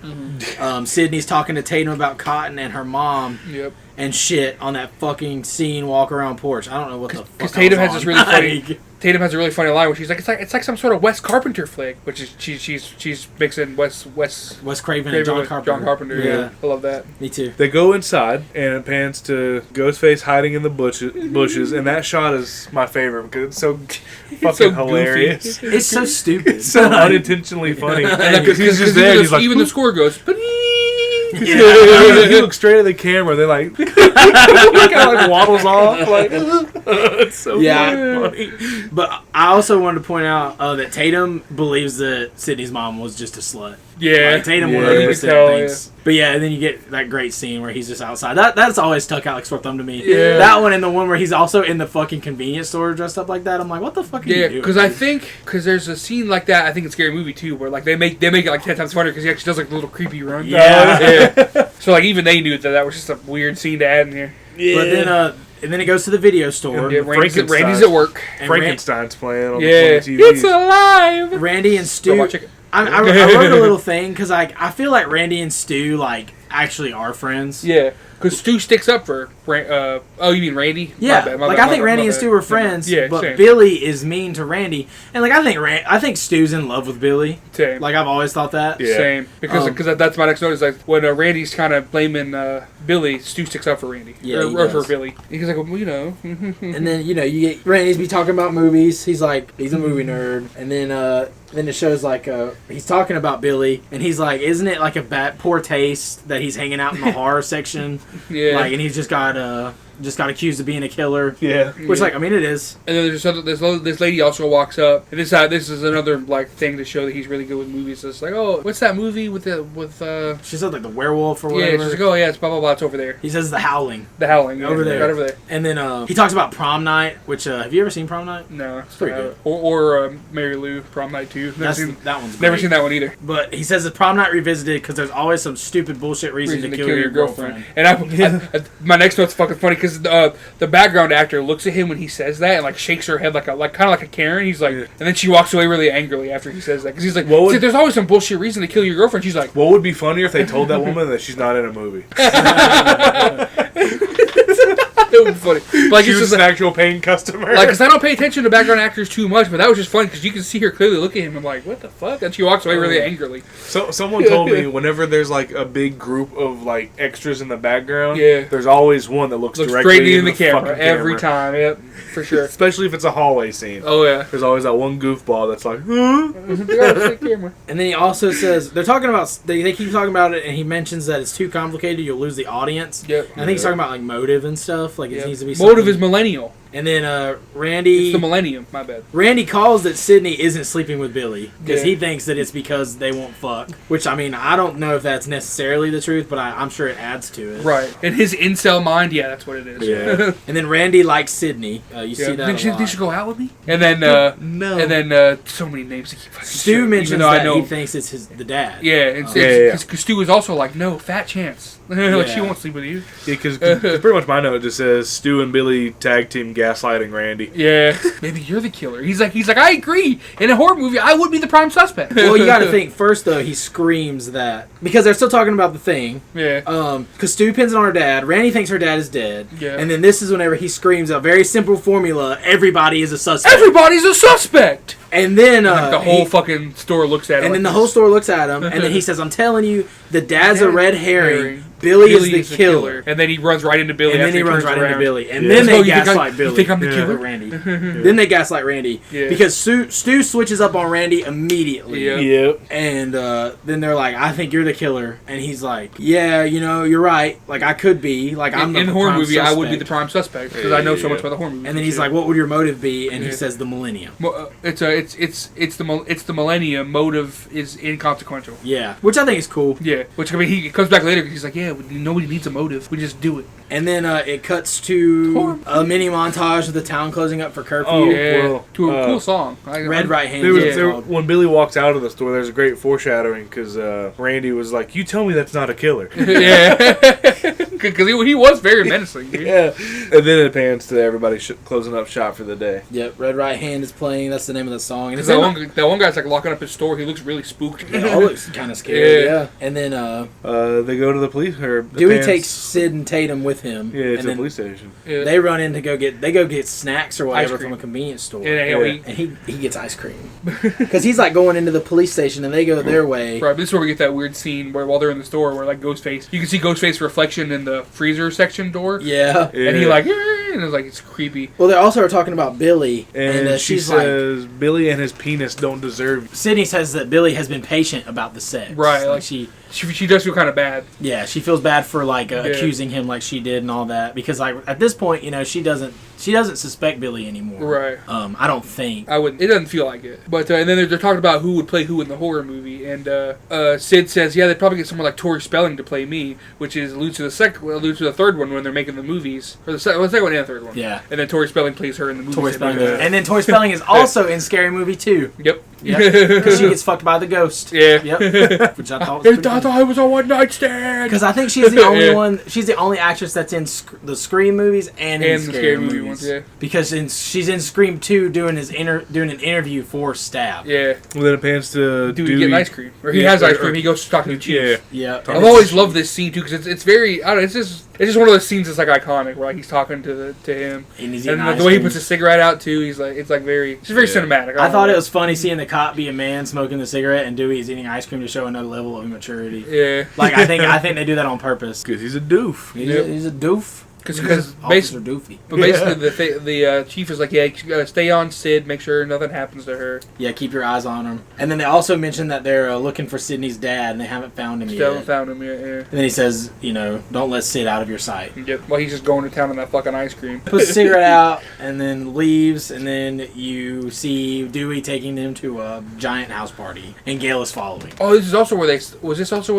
Sydney's talking to Tatum about Cotton and her mom Yep. and shit on that fucking scene walk around porch. I don't know what the fuck. Because I Tatum was has this on. really funny. Tatum has a really funny line where she's like, it's like some sort of Wes Carpenter flick, which is she's mixing Wes Wes Craven and Craven John with Carpenter. John Carpenter. Yeah. I love that. Me too. They go inside, and it pans to Ghostface hiding in the bushes, and that shot is my favorite because it's so fucking so goofy. hilarious. It's so stupid. It's so unintentionally funny. And Because he's just there, and he's like, even the score goes. Yeah. he looks straight at the camera. They like, he kind of like waddles off. Like, it's so Yeah. funny. But I also wanted to point out that Tatum believes that Sydney's mom was just a slut. Yeah. Like, Tatum Yeah. 100% You can tell, thinks. But yeah, and then you get that great scene where he's just outside. That's always stuck out like sore thumb to me. Yeah. That one and the one where he's also in the fucking convenience store dressed up like that. I'm like, what the fuck are you Yeah, doing? because I think there's a scene like that. I think in Scary Movie too, where like they make it like 10 times funnier because he actually does like a little creepy run. Yeah. Yeah. So like even they knew that was just a weird scene to add in here. But then and then it goes to the video store. Yeah, Randy's Frankenstein. at work. and Frankenstein's playing on Yeah, the TV. it's alive. Randy and Stu. Robot chicken. I wrote a little thing because I feel like Randy and Stu like actually are friends. Yeah, because Stu sticks up for. Oh, you mean Randy? Yeah, My bad, my like bad, I think my Randy bad. and Stu were friends, Yeah, but same. Billy is mean to Randy, and like I think Stu's in love with Billy. Same. Like I've always thought that. Yeah. Same. Because that's my next note is like when Randy's kind of blaming Billy, Stu sticks up for Randy. Yeah, he or for does. Billy. He's like, well, you know. And then you get Randy's be talking about movies. He's like he's a movie nerd, and then it shows like he's talking about Billy, and he's like, isn't it like a poor taste that he's hanging out in the horror section? Yeah. Like, and he's just got just got accused of being a killer. Yeah. Which, like, I mean, it is. And then there's this lady also walks up, and this is another like thing to show that he's really good with movies. It's like, oh, what's that movie with She said, like, the werewolf or whatever. Yeah, she's like, oh yeah, it's blah blah blah, it's over there. He says The Howling. The Howling, Over there. right over there. And then he talks about Prom Night, which, have you ever seen Prom Night? No, It's pretty good. Or Mary Lou Prom Night 2. That one's Never great. seen that one either. But he says it's Prom Night revisited because there's always some stupid bullshit reason to kill your girlfriend. And I my next note's fucking funny because the background actor looks at him when he says that and like shakes her head like kind of like a Karen. He's like, and then she walks away really angrily after he says that because he's like, there's always some bullshit reason to kill your girlfriend. She's like, What would be funnier if they told that woman that she's not in a movie? it would be funny. But, like, She it's was just an actual paying customer. like, because I don't pay attention to background actors too much, but that was just funny because you can see her clearly look at him and like, what the fuck? And she walks away really angrily. So someone told me whenever there's like a big group of like extras in the background, Yeah. there's always one that looks directly straight in the camera fucking every camera. time. Yep, for sure. Especially if it's a hallway scene. Oh yeah. There's always that one goofball that's like, huh? Camera. And then he also says they're talking about they keep talking about it, and he mentions that it's too complicated. You'll lose the audience. Yep. I think he's talking about like motive and stuff. Like it Yep. needs to be Motive something- is millennial. And then Randy It's the millennium. My bad. Randy calls that Sydney isn't sleeping with Billy because Yeah. he thinks that it's because they won't fuck. Which I mean I don't know if that's necessarily the truth, but I'm sure it adds to it. Right. In his incel mind, yeah, that's what it is. Yeah. And then Randy likes Sydney. You see that Think a lot. they should go out with me? And then No. And then so many names to keep fucking Stu shit, mentions even though that I know. he thinks it's the dad. Yeah, it's Yeah. because Stu is also like, no, fat chance. Like Yeah. she won't sleep with you. Because pretty much my note just says Stu and Billy tag team gaslighting Randy. Yeah, maybe you're the killer. He's like, I agree. In a horror movie, I would be the prime suspect. Well, you got to think first though. He screams that because they're still talking about the thing. Yeah. Because Stu pins it on her dad. Randy thinks her dad is dead. Yeah. And then this is whenever he screams a very simple formula: everybody is a suspect. Everybody's a suspect. And then Like the whole fucking store looks at him. and then like the whole this. store looks at him, and then he says, "I'm telling you, the dad's a red herring. Billy is the killer." And then he runs right into Billy. And then after he runs turns right around. into Billy, and Yeah. then So they you think gaslight Billy. You think I'm the Yeah. killer? Randy. Then they gaslight Randy Yeah. because Stu switches up on Randy immediately. Yeah. Yep. And then they're like, "I think you're the killer," and he's like, "Yeah, you're right. Like I could be. Like I'm In the the horror prime movie, I would be suspect." the prime suspect because I know so Yeah. much about the horror movie. And then he's like, "What would your motive be?" And he Yeah. says, "The millennium." It's the millennium. Motive is inconsequential. Yeah, which I think is cool. Yeah, which I mean, he comes back later. He's like, yeah, nobody needs a motive. We just do it. And then it cuts to a mini montage of the town closing up for curfew. Oh, Yeah, well, to a cool song. Red Right Hand. When Billy walks out of the store, there's a great foreshadowing because Randy was like, "You tell me that's not a killer." Yeah, because he was very menacing. Dude. Yeah. And then it pans to everybody closing up shop for the day. Yep, Red Right Hand is playing. That's the name of the song. And Because it's that one guy's like locking up his store. He looks really spooked. it all looks kind of scary. Yeah. Yeah. And then They go to the police. Dewey takes Sid and Tatum with him. Yeah, it's and a then police station. Yeah. they run in to go get snacks or whatever cream. from a convenience store. And And he gets ice cream because he's like going into the police station and they go their way. Right, but this is where we get that weird scene where while they're in the store, where like Ghostface, you can see Ghostface reflection in the freezer section door, Yeah. and he like, and it's like it's creepy. Well, they also are talking about Billy, And she she's like, says Billy and his penis don't deserve you. Sydney says that Billy has been patient about the sex. Right, Like like- She does feel kind of bad. she feels bad for like Yeah. accusing him like she did and all that because like at this point, she doesn't suspect Billy anymore. Right. I don't think. I would. It doesn't feel like it. But and then they're talking about who would play who in the horror movie, and Sid says, "Yeah, they'd probably get someone like Tori Spelling to play me," which is alludes to the third one when they're making the movies, or the second one and the third one. Yeah. And then Tori Spelling plays her in the movie. Tori Spelling, and then Tori Spelling is also in Scary Movie 2. Yep. Because she gets fucked by the ghost. Yeah. Yep. Which I thought I was thought I was a one night stand. because I think she's the only Yeah. one. She's the only actress that's in the Scream movies and in And the Scary Scary Movie movies. ones, yeah. Because she's in Scream 2 doing an interview for Stab. Yeah. Well, then it pans to Dude, Dewey. getting ice cream, or he Yeah, has ice or- cream. He goes talking to Chief. Yeah. Yeah. I've always loved this scene too because it's very. I don't know. It's just one of those scenes that's like iconic where like he's talking to him, And he's and eating the ice way he cream. puts his cigarette out too. He's like it's very cinematic. I thought it was funny seeing the cop be a man smoking the cigarette and Dewey's eating ice cream to show another level of immaturity. Yeah. Like I think they do that on purpose. Because he's a doof. He's a doof. Because Officer Doofy. But basically, the chief is like, yeah, you gotta stay on Sid, make sure nothing happens to her. Yeah, keep your eyes on him. And then they also mentioned that they're looking for Sydney's dad, and they haven't found him Still haven't yet. found him yet, yeah. And then he says, don't let Sid out of your sight. Yep. Well, he's just going to town on that fucking ice cream. Puts a cigarette out, and then leaves, and then you see Dewey taking them to a giant house party, and Gale is following. Oh, this is also where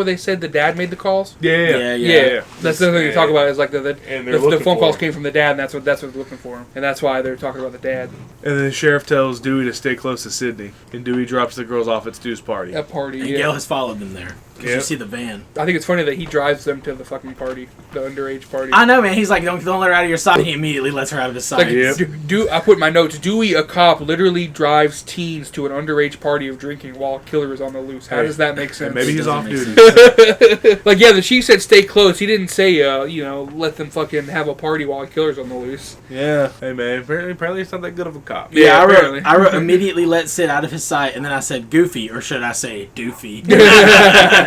they said the dad made the calls? Yeah. That's the other thing they talk about is like And the they're looking phone for calls him. came from the dad, and that's what they're looking for him, and that's why they're talking about the dad. And then the sheriff tells Dewey to stay close to Sydney, and Dewey drops the girls off at Stu's party. That party. And Yeah. Gale has followed them there. Because you see the van. I think it's funny that he drives them to the fucking party, the underage party. I know, man. He's like, don't let her out of your sight. He immediately lets her out of his sight. Like, Yep. I put in my notes, Dewey, a cop, literally drives teens to an underage party of drinking while a killer is on the loose. How does that make sense? Maybe he's Doesn't off make duty. Like, yeah, the chief said stay close. He didn't say, let them fucking have a party while a killer's on the loose. Yeah. Hey, man. Apparently he's not that good of a cop. Yeah, I apparently. wrote immediately let Sid out of his sight, and then I said goofy, or should I say doofy?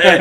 And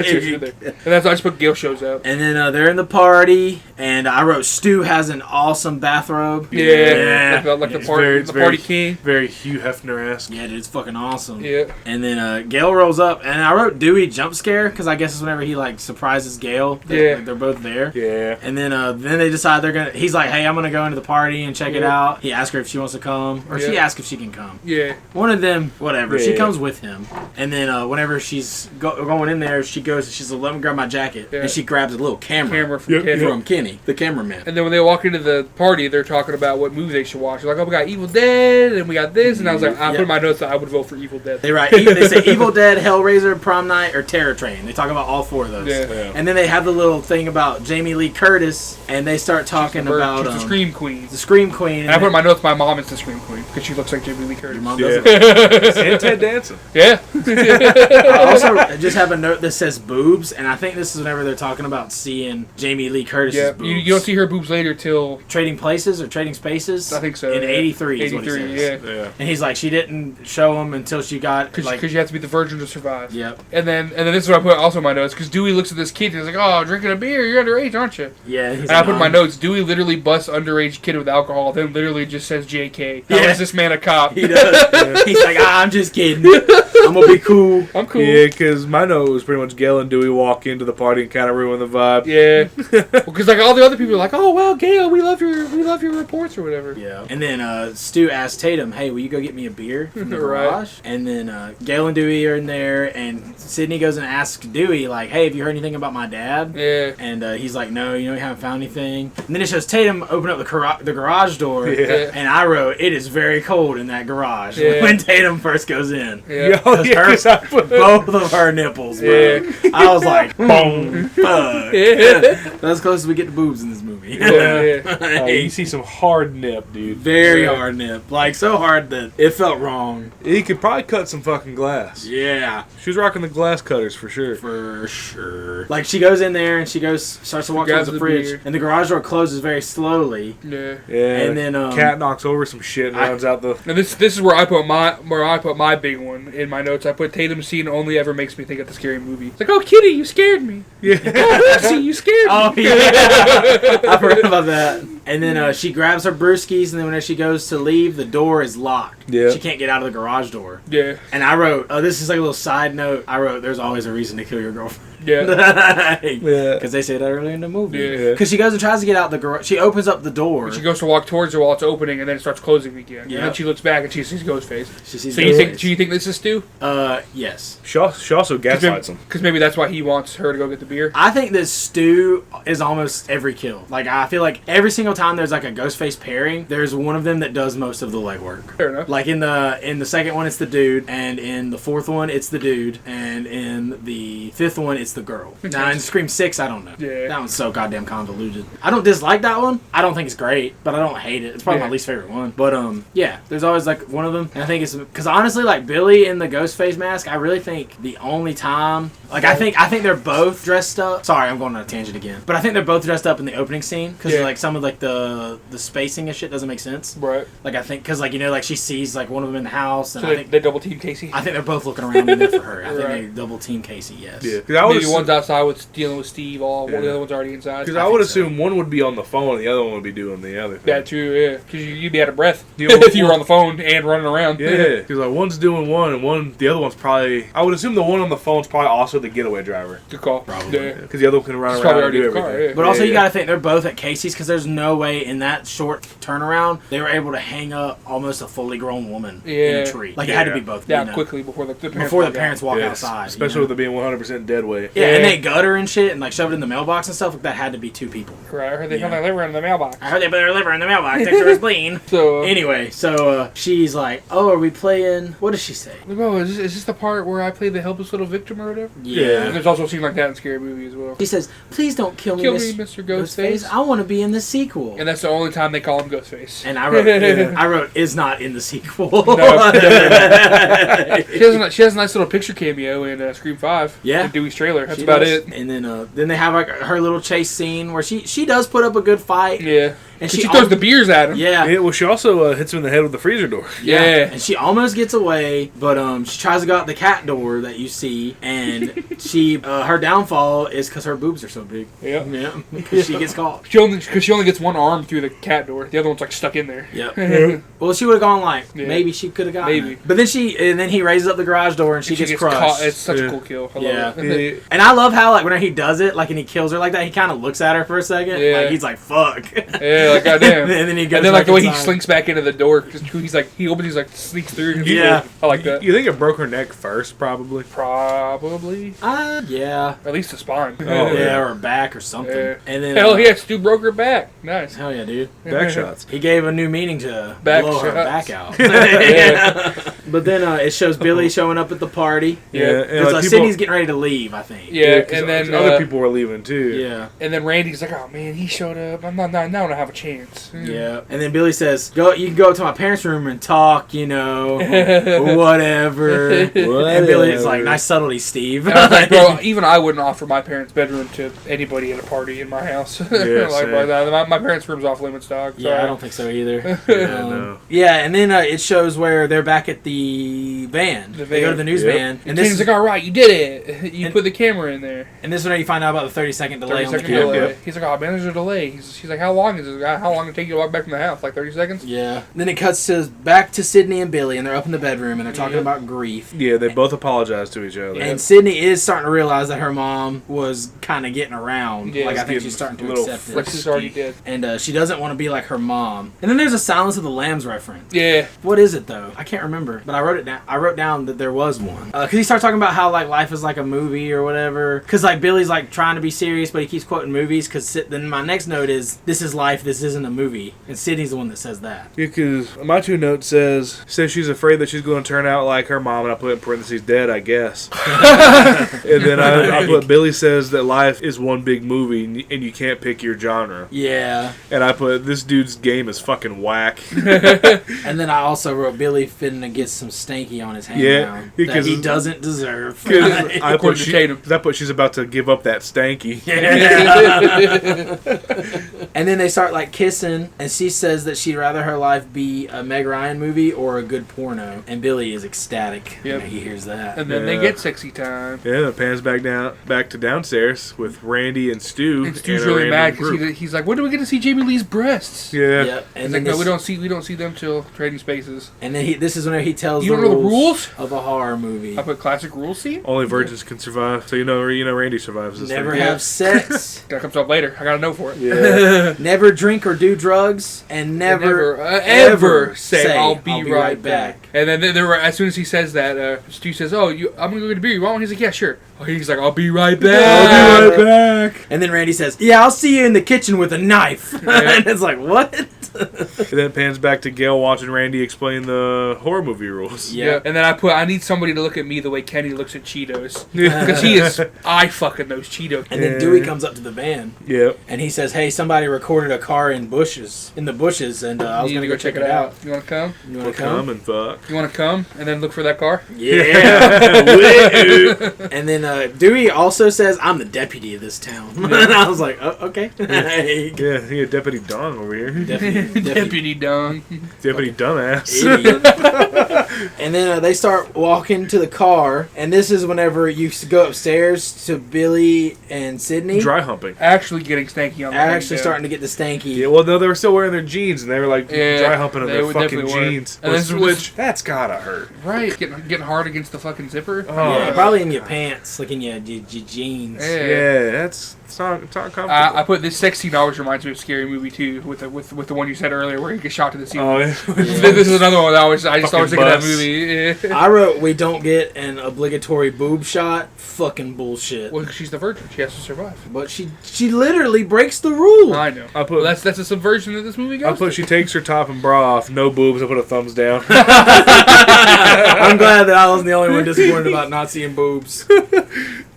that's why I just put Gale shows up. And then they're in the party, and I wrote Stu has an awesome bathrobe. Yeah. Like the It's party, very- the party king. Very Hugh Hefner-esque. Yeah, dude, it's fucking awesome. Yeah. And then Gale rolls up, and I wrote Dewey jump scare, because I guess it's whenever he, surprises Gale. Yeah. They're both there. Yeah. And then they decide he's like, hey, I'm going to go into the party and check it Yeah. out. He asks her if she wants to come, or she Yeah. asks if she can come. Yeah. One of them, whatever. She Yeah. comes with him. And then whenever she's going in there, she's like, let me grab my jacket. Yeah. And she grabs a little camera From Yep. Kenny. from Kenny, the cameraman. And then when they walk into the party, they're talking about what movie they should watch. They're like, oh, we got Evil Dead, and we got this. And I was like, I put in my notes that I would vote for Evil Dead. They say Evil Dead, Hellraiser, Prom Night, or Terror Train. They talk about all four of those. Yeah. And then they have the little thing about Jamie Lee Curtis, and they start talking about She's the Scream Queen. the Scream Queen. And I put in my notes, my mom is the Scream Queen, because she looks like Jamie Lee Curtis. Your mom Yeah. doesn't. And Ted Danson. Yeah. I also just have a note that says boobs, and I think this is whenever they're talking about seeing Jamie Lee Curtis's Yeah. boobs. You don't see her boobs later till, Trading Places or Trading Spaces? I think so. In yeah. 83 is what he 83, says. yeah. Yeah. And he's like, she didn't show him until she got, Because you have to be the virgin to survive. Yep. And then this is what I put also in my notes, because Dewey looks at this kid and he's like, oh, drinking a beer, you're underage, aren't you? Yeah. He's And I put in my "Um, notes, Dewey literally busts underage kid with alcohol, then literally just says JK. How Yeah. is this man a cop? He does. He's like, I'm just kidding. I'm gonna be cool. I'm cool. Yeah, because my note was pretty much Gale and Dewey walk into the party and kind of ruin the vibe. Yeah, because like all the other people are like, oh well, Gale, we love your reports or whatever. Yeah. And then Stu asks Tatum, hey, will you go get me a beer from the Right. garage? And then Gale and Dewey are in there, and Sydney goes and asks Dewey, like, hey, have you heard anything about my dad? Yeah. And he's like, no, we haven't found anything. And then it shows Tatum open up the garage door, Yeah. and I wrote, it is very cold in that garage Yeah. when Tatum first goes in. Yeah. Oh, yeah, 'cause I put Both of her nipples, bro. Yeah. I was like, boom, fuck. Yeah. That's as close as we get to boobs in this movie. Yeah. you see some hard nip, dude. Very Yeah. hard nip. Like, so hard that it felt wrong. He could probably cut some fucking glass. Yeah, She was rocking the glass cutters for sure. for sure. Like, she goes in there and starts to walk Grabs towards the the fridge, beer. and the garage door closes very slowly. Yeah. Yeah. And then, Cat knocks over some shit and runs out the. And this is where I put my big one in my notes. I put Tatum's scene only ever makes me think of the scary movie. It's like, oh Kitty, you scared me. Yeah. Oh Lucy, you scared me. Oh, yeah. I forgot about that. And then she grabs her brewskis, and then when she goes to leave, the door is locked. Yeah. She can't get out of the garage door. Yeah. And I wrote, this is like a little side note. I wrote, there's always a reason to kill your girlfriend. Yeah. Yeah. Because they say that earlier in the movie. Yeah. Because she goes and tries to get out the garage. She opens up the door. She goes to walk towards her while it's opening, and then it starts closing again. Yeah. And then she looks back and she sees Ghostface. She sees So Ghostface. do you think this is Stu? Yes. She also gaslights him. Because maybe that's why he wants her to go get the beer. I think that Stu is almost every kill. Like, I feel like every single time there's like a Ghostface pairing, there's one of them that does most of the legwork. Fair enough. Like in the second one, it's the dude, and in the fourth one, it's the dude, and in the fifth one, it's the girl. Now in Scream 6, I don't know. Yeah. That one's so goddamn convoluted. I don't dislike that one. I don't think it's great, but I don't hate it. It's probably Yeah. my least favorite one. But yeah, there's always like one of them, and I think it's because honestly, like Billy in the Ghostface mask, I really think the only time, like I think they're both dressed up. Sorry, I'm going on a tangent again, but I think they're both dressed up in the opening scene because Yeah. like some of like the spacing and shit doesn't make sense. Right. Like I think because like like she sees like one of them in the house, and So I they think double team Casey. they're both looking around in there for her. I think Right. they double team Casey. Yes. Yeah. 'Cause I would Maybe one's outside with dealing with Steve, while the other one's already inside. Because I would assume one would be on the phone and the other one would be doing the other thing. Yeah, true, yeah. Because you'd be out of breath if you were on the phone and running around. Yeah, because like one's doing one and the other one's probably. I would assume the one on the phone's probably also the getaway driver. Good call. Probably. Yeah. Because the other one can run He's around probably and do already in the everything. car, yeah. But also, you Yeah. got to think they're both at Casey's because there's no way in that short turnaround they were able to hang up almost a fully grown woman in Yeah. a tree. Like it had to be Yeah. both. Down you know, quickly before the parents before the walk out. parents walk Yes, outside. especially you with know? it being 100% dead weight. Yeah, and they gut her and shit and like shove it in the mailbox and stuff. Like that had to be two people. Right, I heard they Yeah. found their liver in the mailbox. I heard they put their liver in the mailbox. Extra is clean. So, Anyway, so she's like, "Oh, are we playing?" What does she say? oh, is this the part where I play the helpless little victim or whatever? Yeah. And there's also a scene like that in Scary Movie as well. She says, "Please don't kill me, Kill me, Mr. Ghostface. I want to be in the sequel." And that's the only time they call him Ghostface. And I wrote, "Is not in the sequel." She has a nice little picture cameo in Scream 5. Yeah. In Dewey's trailer. That's She about does. it. And then they have like her little chase scene where she does put up a good fight. Yeah. And She throws the beers at him. Yeah. Yeah, well, she also hits him in the head with the freezer door. Yeah. And she almost gets away, but she tries to go out the cat door that you see, and she her downfall is because her boobs are so big. Yep. Yeah, because she gets caught. She only gets one arm through the cat door. The other one's like stuck in there. Yep. Well, she would have gone like Yeah. maybe she could have gotten Maybe. it. But then he raises up the garage door and she gets crushed. caught. It's such Yeah. a cool kill. I Yeah. love it. Yeah. And I love how like when he does it, like and he kills her like that, he kind of looks at her for a second. Yeah. Like he's like fuck. Yeah, like goddamn. And then he goes And then like the way he inside. slinks back into the door, 'cause he's like he opens, he's like sneaks through. Yeah. I like that. You think it broke her neck first, probably? Probably. Yeah. At least the spine. Oh, Yeah, or back or something. Yeah. And then Hell yeah, Stu broke her back. Nice. Hell yeah, dude. Back shots. He gave a new meaning to Back blow her shots. back out. Yeah. But then it shows Billy showing up at the party. Yeah, and Because like, Sydney's getting ready to leave, I think. Yeah, 'cause and then other people were leaving too. Yeah. and then Randy's like, "Oh man, he showed up. I'm not now. I don't have a chance." Yeah. And then Billy says, "Go. You can go up to my parents' room and talk. You know, whatever." And Billy's like, "Nice subtlety, Steve." And I was like, bro, even I wouldn't offer my parents' bedroom to anybody at a party in my house. Yeah, like, same. my parents' room's off limits, dog. Yeah, I don't think so either. Yeah, no. Yeah, and then it shows where they're back at the van. The They go to van. the news Yep. van, And Kenny's like, "All right, you did it. You And- put the camera in there." and this is where you find out about the 30-second delay 30 on the second camera. delay. Yep. He's like, "Oh man, there's a delay." She's like, "How long is it? How long did it take you to walk back from the house? Like 30 seconds?" Yeah. Then it cuts to back to Sydney and Billy, and they're up in the bedroom, and they're talking Yeah. about grief. Yeah, they both apologized to each other. And Sydney is starting to realize that her mom was kind of getting around. Yeah, like, I it's think getting she's starting to a little accept Like it. she's already dead. And she doesn't want to be like her mom. And then there's a Silence of the Lambs reference. Yeah. What is it though? I can't remember, but I wrote it down. I wrote down that there was one. Because he starts talking about how like life is like a movie or whatever. Because like Billy's like trying to be serious, but he keeps quoting movies. Because then my next note is, "This is life. This isn't a movie." And Sydney's the one that says that. Because my two notes says she's afraid that she's going to turn out like her mom, and I put in parentheses dead, I guess. And then I put Billy says that life is one big movie, and you can't pick your genre. Yeah. And I put this dude's game is fucking whack. And then I also wrote Billy finna get some stanky on his hand Yeah, now that because- he doesn't deserve. Because I According put to Tatum. she's about to give up that stanky. And then they start like kissing, and she says that she'd rather her life be a Meg Ryan movie or a good porno. And Billy is ecstatic Yep. when he hears that. And then they Yeah. get sexy time. Yeah, it pans back to downstairs with Randy and Stu. And Stu's and a really random mad because group. he's like, "When do we get to see Jamie Lee's breasts?" Yeah. Yep. He's And like, then "No, this, we don't see them till Trading Spaces." and then this is when he tells You don't know the rules? of a horror movie. I put classic rules scene. Only virgins can survive. So you know Randy survives this Never thing. have sex. That comes up later. I got to know for it. Yeah. Never drink or do drugs, and never, Ever say I'll be right back. And then there were, as soon as he says that, Stu says, "Oh, I'm gonna go get a beer. You want one?" He's like, "Yeah, sure." Oh, he's like, "I'll be right back." I'll be right back. And then Randy says, "Yeah, I'll see you in the kitchen with a knife." And it's like, what? And then it pans back to Gail watching Randy explain the horror movie rules. Yeah. Yeah. And then I need somebody to look at me the way Kenny looks at Cheetos. Because he is eye fucking those Cheetos. And then Dewey comes up to the van, Yep. and he says, "Hey, somebody recorded a car in the bushes, and I was You gonna need go check it out. You want to come? You We'll want to come come?" and fuck. You want to come and then look for that car? Yeah. And then Dewey also says, "I'm the deputy of this town." And I was like, "Oh, okay." Yeah, Deputy Don over here. Deputy Deputy Dung. Deputy dumbass. Idiot. And then they start walking to the car, and this is whenever you go upstairs to Billy and Sydney. Dry humping. Actually getting stanky on the Actually window. starting to get the stanky. Yeah, well, no, they were still wearing their jeans, and they were like Yeah, dry humping in they their would fucking definitely were. jeans. And this was- Which that's gotta hurt. Right, getting hard against the fucking zipper. Oh. Yeah, probably in your pants, like in your jeans. Yeah. Yeah, it's not comfortable. I put this sex scene always reminds me of Scary Movie 2 with the one you said earlier where he gets shot to the ceiling. Oh, yeah. This is another one that I just Fucking always think of that bus. movie. Yeah. I wrote, we don't get an obligatory boob shot. Fucking bullshit. Well, she's the virgin. She has to survive. But she literally breaks the rule. I know. I put- Well, that's a subversion that this movie I goes. put she takes her top and bra off, no boobs. I put a thumbs down. I'm glad that I wasn't the only one disappointed about not seeing boobs.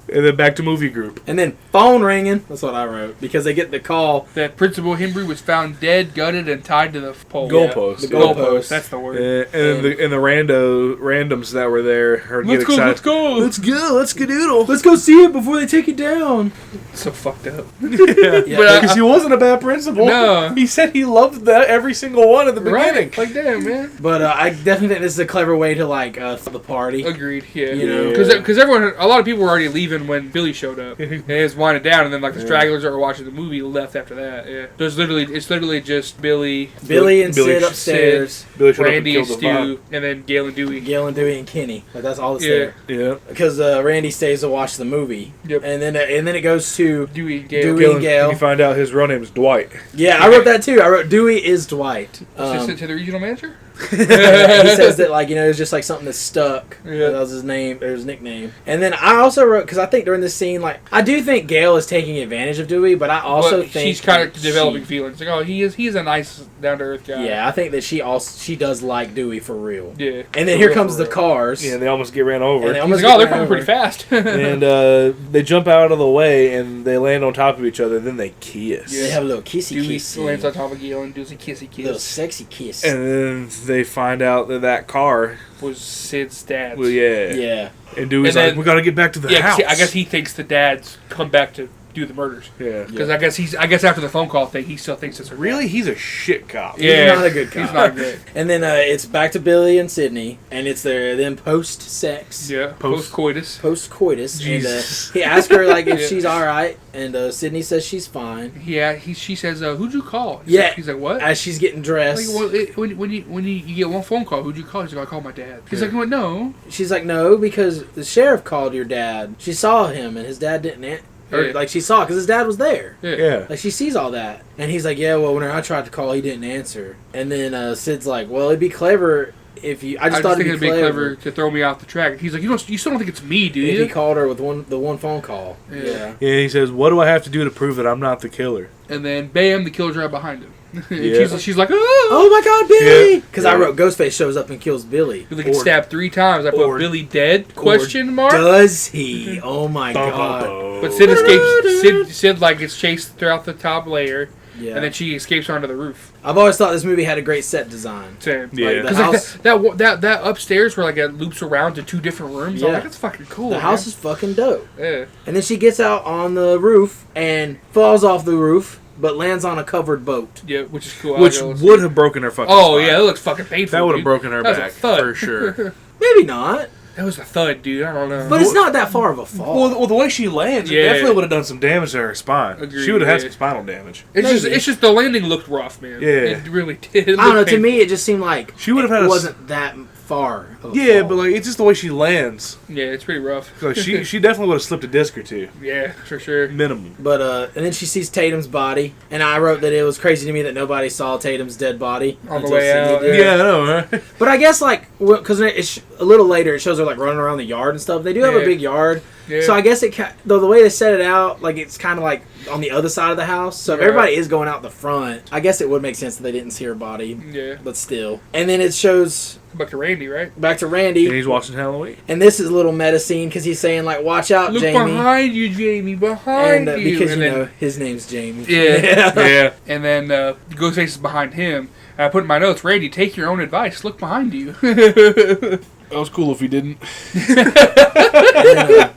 And then back to movie group. And then phone ringing. That's what I wrote. Because they get the call. That Principal Hembry was found dead, gutted, and tied to the pole. Goalpost. The Yeah. goalpost. That's the word. And the randoms that were there get Let's go, excited. let's go. Let's go, let's skedoodle. Let's go see it before they take it down. So fucked up. Yeah, But Because he wasn't a bad principal. No. He said he loved every single one at the beginning. Right. Like, damn, man. But I definitely think this is a clever way to the party. Agreed. Yeah. You know. Because a lot of people were already leaving when Billy showed up. And it was winding down, and then like the stragglers that were watching the movie left after that. Yeah. So it's literally just Billy, and Billy Sid upstairs. Billy showed Randy, up and killed the Stu, and then Gale and Dewey. Gail and Dewey and Kenny. Like, that's all that's Yeah. there. Yeah. Because Randy stays to watch the movie. Yep. And then it goes to Dewey and Gale. Dewey and Gale. And you find out his real name is Dwight. Yeah, I wrote that too. I wrote Dewey is Dwight. Assistant to the regional manager. He says that it was just like something that stuck. Yeah. That was his name or his nickname. And then I also wrote, because I think during this scene, I do think Gail is taking advantage of Dewey, but I also But think she's kind of that developing feelings. Like, oh, he's a nice, down to earth guy. Yeah, I think that she does like Dewey for real. Yeah. And then For here real, comes for the real. cars. Yeah, they almost get ran over. And they He's almost like, oh, they're get coming ran pretty over. fast. And they jump out of the way and they land on top of each other. Then they kiss. They have a little kissy Dewey kiss. lands on top of Gale and does a kissy Little kiss. sexy kiss. And then they find out that car. Was Sid's dad's. Well, yeah. Yeah. And Dewey's And like, then- we got to get back to the Yeah, 'cause house. I guess he thinks the dad's come back to do the murders. Yeah. Because I guess after the phone call thing, he still thinks it's a Really, he's a shit cop. Yeah, He's not a good cop. He's not good. And then it's back to Billy and Sydney, and it's them post-sex. Yeah, post coitus. Post-coitus. Jesus. And he asks her if Yeah. she's all right, and Sydney says she's fine. Yeah, she says, "Who'd you call?" He's like, "What?" As she's getting dressed. Like, well, when you get one phone call, who'd you call? He's like, "I called my dad." He's Yeah. like, "What? No." She's like, no, because the sheriff called your dad. She saw him, and his dad didn't or Yeah. she saw because his dad was there. Yeah. Like, she sees all that. And he's like, yeah, well, when I tried to call, he didn't answer. And then Sid's like, well, it'd be clever if you... I just thought think it'd be clever to throw me off the track. He's like, you still don't think it's me, do if you? he called her with the one phone call. Yeah. Yeah. Yeah, he says, what do I have to do to prove that I'm not the killer? And then, bam, the killer's right behind him. And Yeah. she's like, Oh my God, Billy! Yeah. Because I wrote Ghostface shows up and kills Billy. Billy gets stabbed 3 times. I put or- Billy dead? Question mark. Does he? Oh my God. But Sid escapes. Sid like gets chased throughout the top layer, Yeah. and then she escapes onto the roof. I've always thought this movie had a great set design. Same. Yeah. Like, the Because house, that upstairs where like it loops around to 2 different rooms. I'm Yeah. like, that's fucking cool. the house is fucking dope. Yeah. And then she gets out on the roof and falls off the roof, but lands on a covered boat. Yeah, which is cool. Which I like would have broken her fucking Oh spine. yeah, that looks fucking painful. That would have dude. broken her That was a back, thud. for sure. Maybe not, That was a thud, dude. I don't know. but it's not that far of a fall. Well, the way she lands, it Yeah. definitely would have done some damage to her spine. Agreed, She would have had yeah. some spinal damage. It's just the landing looked rough, man. Yeah. It really did. It I don't know. looked To painful. me, it just seemed like She would have had it a wasn't that far. Of a Yeah, fall. but like it's just the way she lands. Yeah, it's pretty rough. Like she definitely would have slipped a disc or two, Yeah, for sure. minimum. But and then she sees Tatum's body, and I wrote that it was crazy to me that nobody saw Tatum's dead body On the until way Sydney out, did. Yeah, I know, right? But I guess because it's a little later, it shows her like running around the yard and stuff. They do have a Yeah. big yard, Yeah. so I guess though the way they set it out, like it's kind of like on the other side of the house. So if Yeah. everybody is going out the front, I guess it would make sense that they didn't see her body. Yeah. But still, and then it shows Back to Randy, right? back to Randy, And he's watching Halloween. and this is a little meta scene because he's saying like, "Watch out, Look Jamie," behind you, Jamie. Behind and you. because and you then, know his name's Jamie. Yeah. Yeah. And then Ghostface is behind him. And I put in my notes, Randy, take your own advice. Look behind you. That was cool if he didn't. And,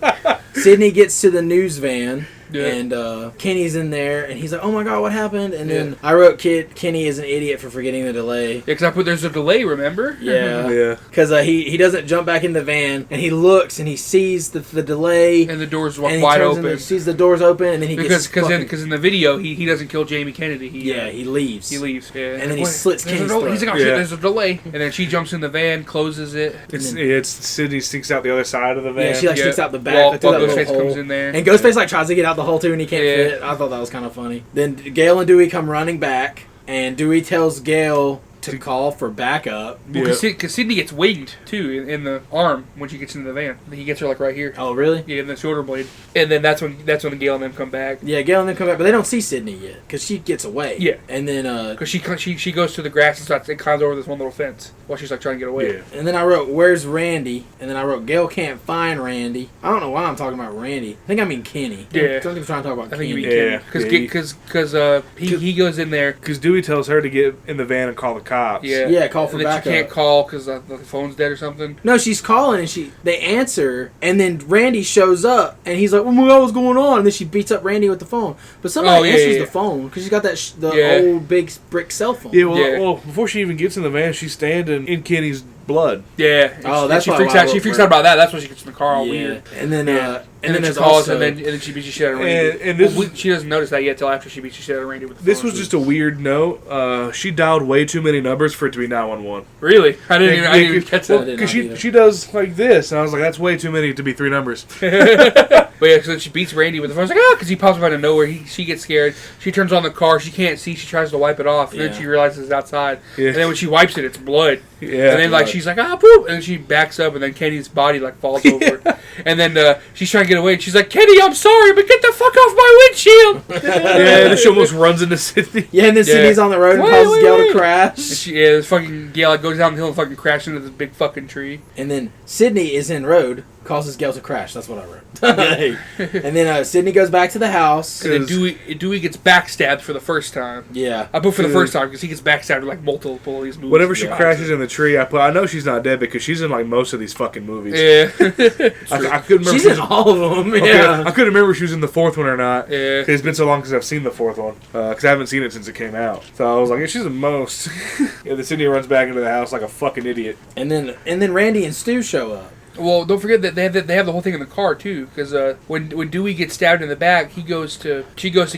Sydney gets to the news van, Yeah. And Kenny's in there, and he's like, "Oh my god, what happened?" And then I wrote, Kenny is an idiot for forgetting the delay. Yeah, because I put there's a delay, remember? Yeah. Yeah. Because he doesn't jump back in the van, and he looks, and he sees the delay, And the doors and he wide turns open. and sees the doors open, and then he Because gets in the video, he doesn't kill Jamie Kennedy. he leaves. He leaves, yeah. And then he Wait, slits there's a Kenny's delay. throat. He's like, oh Yeah. shit, there's a delay. And then she jumps in the van, closes it. It's Sydney sneaks out the other side of the van. Yeah, she like Yeah. sticks out the back While through that little Ghostface hole. comes in there. And Ghostface like tries to get out the hole too, and he can't Yeah. fit. I thought that was kind of funny. Then Gale and Dewey come running back, and Dewey tells Gale to call for backup. Because Sydney gets winged too in the arm when she gets into the van. He gets her like right here. Oh, really? Yeah, in the shoulder blade. And then that's when Gale and them come back. Yeah, Gale and them come back, but they don't see Sydney yet because she gets away. Yeah. And then Because she goes to the grass and starts and climbs over this one little fence while she's like trying to get away. Yeah. and then I wrote, "Where's Randy?" And then I wrote, "Gale can't find Randy." I don't know why I'm talking about Randy. I think I mean Kenny. Yeah. I think I'm trying to talk about I think Kenny. you mean Yeah. Kenny. Because he goes in there. Because Dewey tells her to get in the van and call the cops. Yeah. Call for and then backup. she can't call because the phone's dead or something. No, she's calling and they answer, and then Randy shows up and he's like, "Oh my god, what's going on?" And then she beats up Randy with the phone. But somebody answers the phone because she's got that old big brick cell phone. Yeah, well, Yeah. well, before she even gets in the van, she's standing in Kenny's blood. Yeah. Oh, that's she why freaks I out. She wrote freaks for out it. about that. That's when she gets in the car all Yeah. weird. And then And then she there's calls, also, and then she beats the shit out of Randy. And this Well, she doesn't notice that yet till after she beats the shit out of Randy with the This phone. was just a weird note. She dialed way too many numbers for it to be 911. Really? I didn't even catch well, that. I didn't Because either. she does like this, and I was like, that's way too many to be 3 numbers. But yeah, so she beats Randy with the phone. It's like, oh, because he pops up out of nowhere. She gets scared. She turns on the car. She can't see. She tries to wipe it off. And then Yeah. she realizes it's outside. Yeah. And then when she wipes it, it's blood. Yeah. And then like she's like, ah, poop. And then she backs up, and then Kenny's body like falls over. And then she's trying to get away. And she's like, Kenny, I'm sorry, but get the fuck off my windshield. Yeah, then she almost runs into Sydney. Yeah, and then Yeah. Sydney's on the road and Wait, causes wait, Gale wait. to crash. And this fucking Gale like, goes down the hill and fucking crashes into this big fucking tree. And then Sydney is in road, causes Gale to crash. That's what I wrote. And then Sydney goes back to the house. And then Dewey gets backstabbed for the first time. Yeah. I put for the first time because he gets backstabbed in like multiple of these movies. Whenever she Yeah. crashes in the tree, I know she's not dead because she's in like most of these fucking movies. Yeah. I couldn't remember. She's if in all of them. okay, Yeah. I couldn't remember if she was in the 4th one or not. Yeah. It's been so long since I've seen the 4th one. Because I haven't seen it since it came out. So I was like, yeah, she's in most. Yeah, then Sydney runs back into the house like a fucking idiot. And then Randy and Stu show up. Well, don't forget that they have the whole thing in the car too. Because when Dewey gets stabbed in the back, she goes to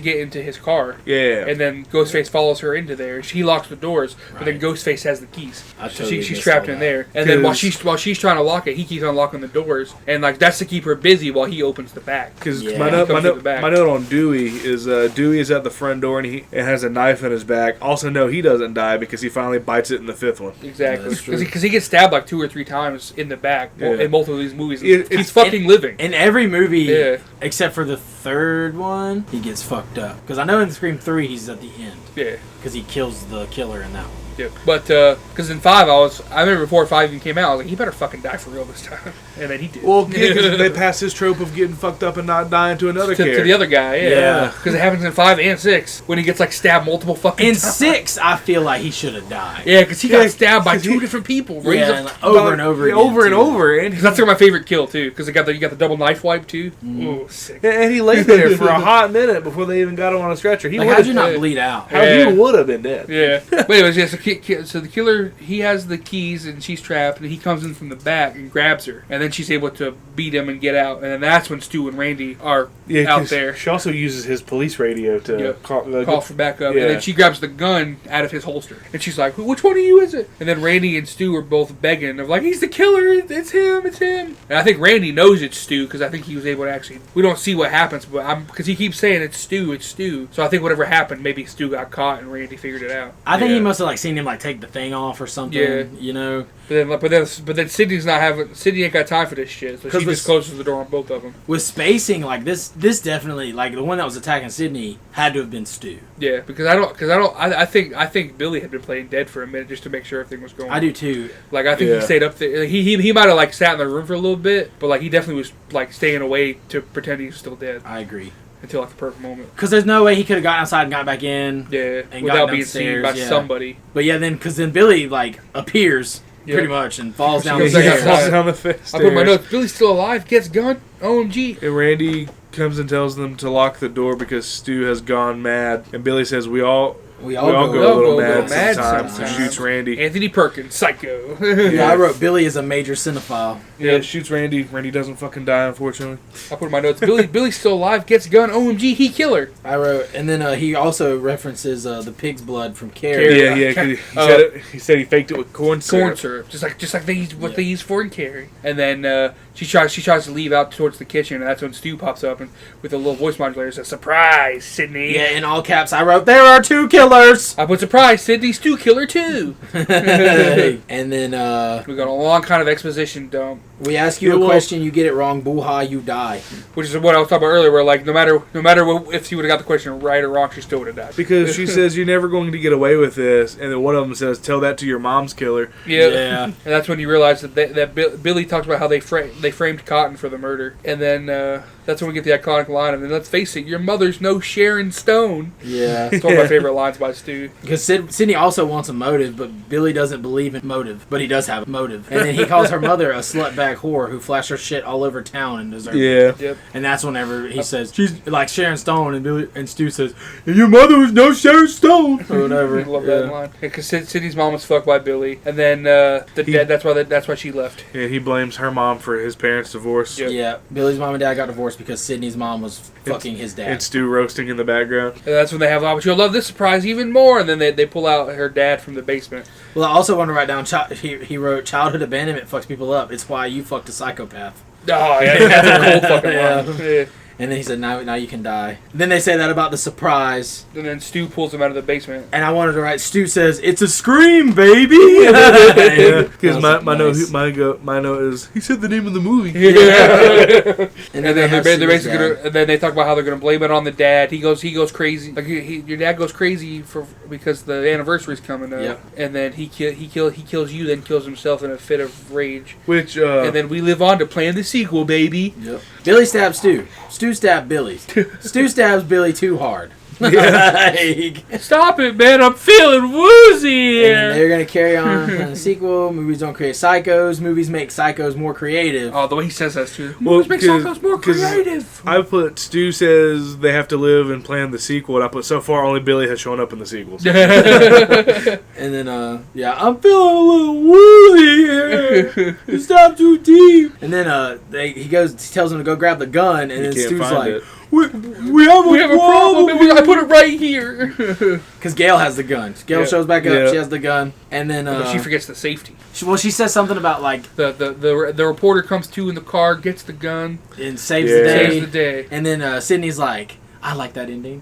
get into his car. Yeah. And then Ghostface follows her into there. She locks the doors, but then Ghostface has the keys. I So totally she's missed trapped all in that. there. And then while 'Cause- she's trying to lock it, he keeps unlocking the doors, and like that's to keep her busy while he opens the back. Because Yeah. my, He note, comes my, through note, the back. my note on Dewey is Dewey is at the front door and he has a knife in his back. Also, no, he doesn't die because he finally bites it in the 5th one. Exactly. Yeah, that's true. Because he gets stabbed like 2 or 3 times in the back Yeah. in multiple of these movies. It's- He's fucking living. In every movie, Yeah. except for the 3rd one, he gets fucked up. Because I know in Scream 3 he's at the end. Yeah. Because he kills the killer in that one. Yeah. But because in 5 I remember before 5 even came out, I was like, he better fucking die for real this time, and then he did. Well, yeah, 'cause they passed his trope of getting fucked up and not dying to another to character. the other guy, yeah. Yeah. Because it happens in 5 and 6 when he gets like stabbed multiple fucking In times. 6, I feel like he should have died. Yeah, because he got Yeah, stabbed by 'cause 2 he- different people. Yeah, and over and over Yeah, again. over and too. over. And Because that's like my favorite kill too. Because you got the double knife wipe too. Mm-hmm. Ooh, sick. and he lay there for a hot minute before they even got him on a stretcher. He Like, would how'd you have not bleed out? Yeah. he would have been dead. Yeah. But anyways, yeah. So the killer, he has the keys and she's trapped, and he comes in from the back and grabs her, and then she's able to beat him and get out, and then that's when Stu and Randy are Yeah, out 'cause there. She also uses his police radio to Yep. call For backup, Yeah. and then she grabs the gun out of his holster, and she's like, "Which one of you is it?" And then Randy and Stu are both begging of like, "He's the killer! It's him! It's him!" And I think Randy knows it's Stu because I think he was able to actually. We don't see what happens, but because he keeps saying it's Stu, it's Stu. So I think whatever happened, maybe Stu got caught and Randy figured it out. I think Yeah. he must have like seen him like take the thing off or something. Yeah. You know. But then Sydney's not having. Sydney ain't got time for this shit, so 'Cause she with- just closes the door on both of them. With spacing like this definitely like the one that was attacking Sydney had to have been Stu. Yeah, because I think Billy had been playing dead for a minute just to make sure everything was going. I do too. Like I think Yeah. he stayed up there. Like, he might have like sat in the room for a little bit, but like he definitely was like staying away to pretend he was still dead I agree. until like the perfect moment. Because there's no way he could have gotten outside and got back in. Yeah, And without got being seen downstairs, by yeah. somebody. But yeah, then Billy like appears Yeah. pretty much and falls She down goes the back stairs. outside. down the stairs. I put in my notes. Billy's still alive. Gets gun. OMG. And Randy comes and tells them to lock the door because Stu has gone mad. And Billy says, we all We go a little mad mad sometimes. sometimes. And shoots Randy. Anthony Perkins, psycho. Yeah, I wrote Billy is a major cinephile. Yeah, shoots Randy. Randy doesn't fucking die, unfortunately. I put in my notes. Billy's still alive. Gets a gun. OMG, he killer. I wrote, and then he also references the pig's blood from Carrie. Yeah, 'cause he said he faked it with corn syrup. Corn syrup, just like they use what they use for in Carrie. And then she tries to leave out towards the kitchen, and that's when Stu pops up and with a little voice modulator says, "Surprise, Sydney." Yeah, in all caps, I wrote, there are 2 killers! I put surprise, Sydney, Stu killer too. And then We got a long kind of exposition dump, we ask you a question, you get it wrong, boo-ha, you die. which is what I was talking about earlier. Where like no matter what, if she would have got the question right or wrong, she still would have died. Because she says, you're never going to get away with this. And then one of them says, tell that to your mom's killer. Yeah. And that's when you realize that Billy talks about how they framed Cotton for the murder, and then that's when we get the iconic line of, and let's face it, your mother's no Sharon Stone. Yeah. It's one of my favorite lines by Stu. Because Sydney also wants a motive, but Billy doesn't believe in motive. But he does have a motive. And then he calls her mother a slutbag whore who flashed her shit all over town and deserves it. Yeah. Yep. And that's whenever he says, she's like Sharon Stone, and Stu says, and your mother was no Sharon Stone! Or whatever. I love that line. Because Sydney's mom was fucked by Billy, and then dad. That's why she left. Yeah, he blames her mom for his parents' divorce. Yep. Yeah, Billy's mom and dad got divorced because Sydney's mom was fucking his dad. And Stu roasting in the background. And that's when they have, but you'll love this surprise even more. And then they pull out her dad from the basement. Well, I also want to write down, he wrote, childhood abandonment fucks people up. It's why you fucked a psychopath. Oh, yeah, that's a cold fucking Yeah. line. Yeah. And then he said, now you can die. Then they say that about the surprise. And then Stu pulls him out of the basement. And I wanted to write, Stu says, it's a scream, baby! Because my note is, he said the name of the movie. And And then have they're Sydney's basically dad. gonna, and then they talk about how they're going to blame it on the dad. He goes crazy. Like your dad goes crazy because the anniversary's coming up. Yep. And then he kills you, then kills himself in a fit of rage. Which, And then we live on to plan the sequel, baby. Yep. Billy stabs Stu. Stu stabbed Billy. Stu stabs Billy too hard. Stop it, man! I'm feeling woozy And here. they're going to carry on the sequel. Movies don't create psychos. Movies make psychos more creative. Oh, the way he says that too. Well, Let's make Psychos more 'cause creative. I put, Stu says they have to live and plan the sequel, and I put, so far only Billy has shown up in the sequels. And then, I'm feeling a little woozy here. It's not too deep. And then he tells him to go grab the gun, and You then can't Stu's find like, it. we have a problem. I put it right here. Because Gail has the gun. Gail Yeah. shows back up. Yeah. She has the gun, and then But she forgets the safety. she says something about like The reporter comes to in the car, gets the gun, and saves Yeah. the day. saves the day. And then Sydney's like, I like that ending.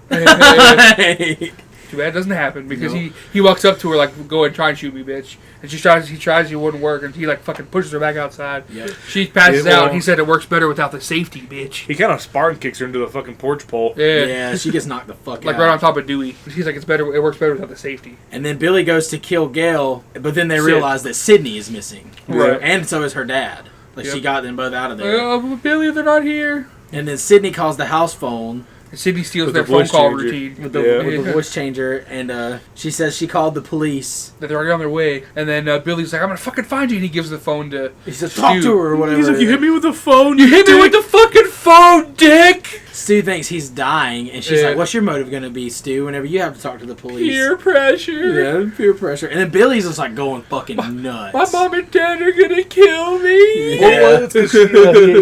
Too bad it doesn't happen because No. he walks up to her like, go and try and shoot me, bitch. And he tries, it wouldn't work, and he like fucking pushes her back outside. Yep. She passes Yeah, well- out, and he said it works better without the safety, bitch. He kind of Spartan kicks her into the fucking porch pole. Yeah. Yeah, she gets knocked the fuck Like out. right on top of Dewey. He's like, it works better without the safety. And then Billy goes to kill Gail, but then they Sid. realize that Sydney is missing. Right. And so is her dad. Like, Yep. she got them both out of there. Billy, they're not here. And then Sydney calls the house phone And Sydney steals With their the phone voice call changer. routine. with the, Yeah. with the voice changer, and she says she called the police. That they're already on their way. And then Billy's like, I'm going to fucking find you. And he gives the phone to He says, talk Stu. to her or whatever. He's like, you hit me with the phone. You hit me with the fucking phone, dick! Stu thinks he's dying, and she's Yeah. like, what's your motive going to be, Stu, whenever you have to talk to the police? Peer pressure. Yeah, peer pressure. And then Billy's just like going fucking nuts. My mom and dad are going to kill me. Yeah. Well, it's 'cause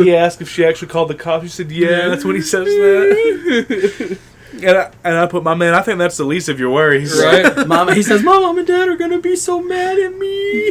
he asked if she actually called the cops. She said, yeah, that's when he says that. And I put, my man, I think that's the least of your worries. Right? He says, my mom and dad are going to be so mad at me.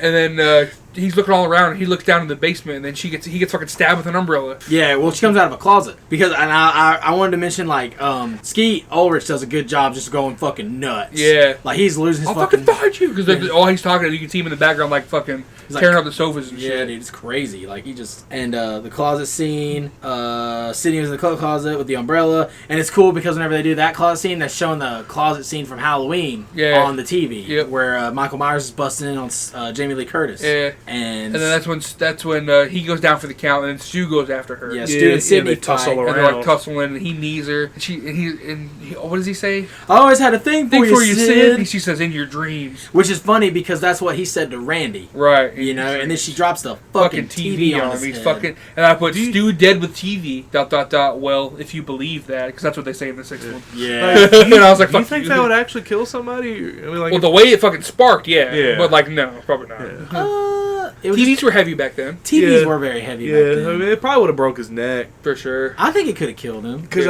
And then he's looking all around, and he looks down in the basement, and then he gets fucking stabbed with an umbrella. Yeah, well, she comes out of a closet because, and I wanted to mention like Skeet Ulrich does a good job just going fucking nuts. Yeah. like he's losing his I'll fucking fucking. find you! Because all he's talking to, you can see him in the background like fucking He's tearing like- up the sofas and Yeah, shit. dude, it's crazy. Like he just and the closet scene. Sydney was in the closet with the umbrella, and it's cool because whenever they do that closet scene, they're showing the closet scene from Halloween Yeah. on the TV, Yep. where Michael Myers is busting in on Jamie Lee Curtis. Yeah. And then that's when he goes down for the count, and then Stu goes after her. yeah, Stu and Sydney they tussle fight. around. And they're like tussling, and he knees her. And what does he say? I always had a thing for you, Sid. And she says, "In your dreams." Which is funny because that's what he said to Randy. Right. You know, and then she drops the fucking TV on his him. He's head. fucking, and I put Stu dead with TV. ... Well, if you believe that, because that's what they say in the sixth one. Yeah. And I was like, Do you "Fuck think you." that would actually kill somebody? I mean, like, Well, the way it fucking sparked, yeah. Yeah. But like, no, probably not. It was TVs were heavy back then, TVs Yeah. were very heavy yeah, back then. I mean, it probably would have broke his neck. for sure. I think it could have killed him. Because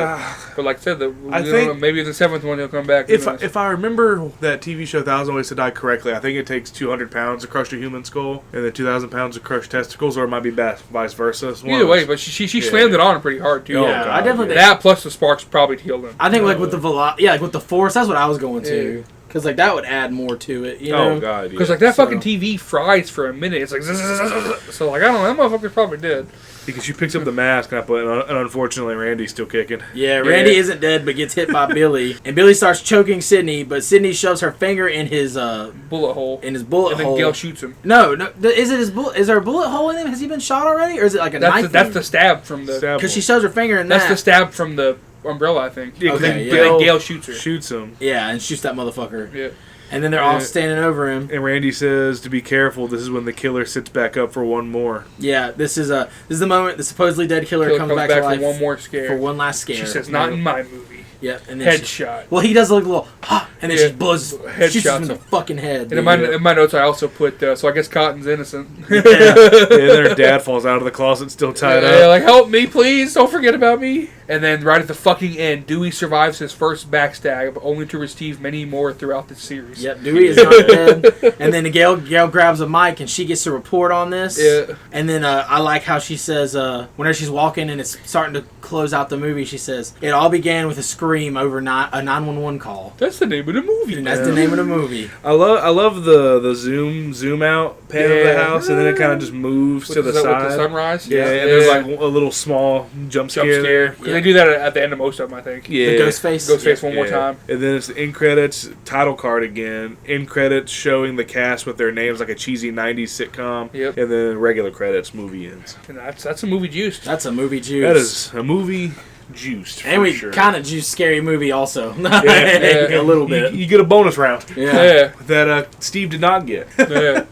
But like I said, I think- maybe in the seventh one he'll come back. Who knows? if I remember that TV show 1,000 Ways to Die correctly, I think it takes 200 pounds to crush a human skull, and then 2,000 pounds to crush testicles, or it might be vice versa. It's one Either of way, those. but she slammed it on him pretty hard too. Oh, Yeah, God, I definitely think That plus the sparks probably killed him. I think like with the like with the force, that's what I was going to. Because like that would add more to it, you know? Oh god, Because yeah. like that So- fucking TV fries for a minute. It's like so like I don't know. That motherfucker's probably dead. Because she picks up the mask, and I put, and unfortunately, Randy's still kicking. Yeah, Randy isn't dead, but gets hit by Billy, and Billy starts choking Sydney, but Sydney shoves her finger in his Bullet hole. bullet And then hole. Gail shoots him. No, is it his bullet? Is there a bullet hole in him? Has he been shot already, or is it like a knife? That's the stab from the. Stab because she him. shoves her finger in That's that. the stab from the umbrella, I think. Yeah, 'cause Okay, then yeah. And then Gail shoots her. shoots him, Yeah, and shoots that motherfucker. Yeah. And then they're all Yeah. standing over him. and Randy says to be careful. This is when the killer sits back up for one more. Yeah, this is the moment the supposedly dead killer, Killer comes back to life for one more scare. for one last scare. She says, "Not in my movie." Yep, and then Headshot. well, he does a little, and then Yeah. she blows, shoots Headshots him in the him. fucking head. And in my notes, I also put, so I guess Cotton's innocent. Yeah. Yeah, then her dad falls out of the closet, still tied Yeah, up. like, help me, please. Don't forget about me. And then right at the fucking end, Dewey survives his first backstab, only to receive many more throughout the series. Yep, Dewey is not dead. And then Gail grabs a mic and she gets to report on this. Yeah. And then I like how she says, whenever she's walking and it's starting to close out the movie, she says, "It all began with a scream over a 911 call." That's the name of the movie. And that's the name of the movie. I love the zoom out pan of the Yeah. house, and then it kind of just moves to the With side. the sunrise. Yeah, and there's like a little small jump scare. jump scare. 'Cause Yeah. They do that at the end of most of them, I think. Yeah, The ghost face. Ghostface one more Yeah. time. And then it's the end credits title card again. End credits showing the cast with their names like a cheesy '90s sitcom. Yep. And then regular credits, movie ends. And that's a movie juiced. That's a movie juice. That is a movie juiced. For And we sure. kind of juice scary movie also. Yeah. A little bit. You get a bonus round Yeah. Yeah. that Steve did not get. Yeah.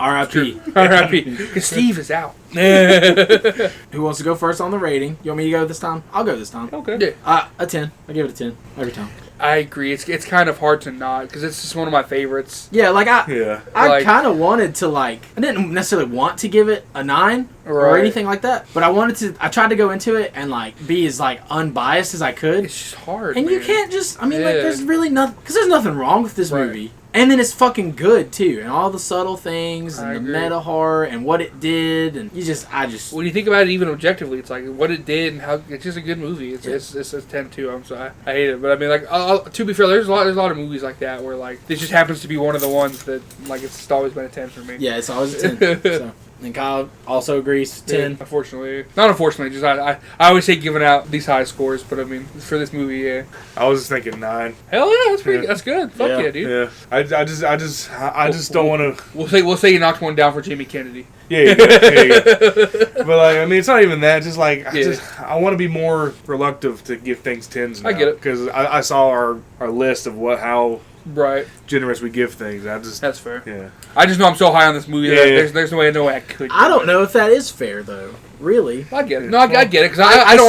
R.I.P. R.I.P. Because Steve is out. Who wants to go first on the rating? You want me to go this time? I'll go this time. Okay. Yeah. A 10. I give it a 10 every time. I agree. It's kind of hard to not because it's just one of my favorites. Yeah, like Yeah. I Like- kind of wanted to I didn't necessarily want to give it a 9 or Right. anything like that, but I tried to go into it and be as unbiased as I could. It's just hard. And you man. can't just, Yeah. there's really nothing, because there's nothing wrong with this Right. movie. And then it's fucking good too, and all the subtle things and I the agree. meta horror and what it did, and I just When you think about it, even objectively, it's like what it did and how it's just a good movie. It's a 10-2. I'm sorry, I hate it, but I mean, to be fair, there's a lot of movies like that where this just happens to be one of the ones that it's always been a 10 for me. yeah, it's always a 10. So. And Kyle also agrees 10. Unfortunately, not unfortunately, just I always hate giving out these high scores, but I mean for this movie, yeah, I was just thinking 9. hell yeah, that's pretty, Yeah. that's good. Fuck Yeah. yeah, dude. Yeah. I just don't want to. We'll say you knocked one down for Jamie Kennedy. Yeah. But I mean, it's not even that. Just I want to be more reluctant to give things 10s now. I get it. Because I saw our list of how Right, generous we give things. that's fair. Yeah. I just know I'm so high on this movie that Yeah. there's no way I could. I don't know if that is fair though. Really. I get it. No, I get it because I don't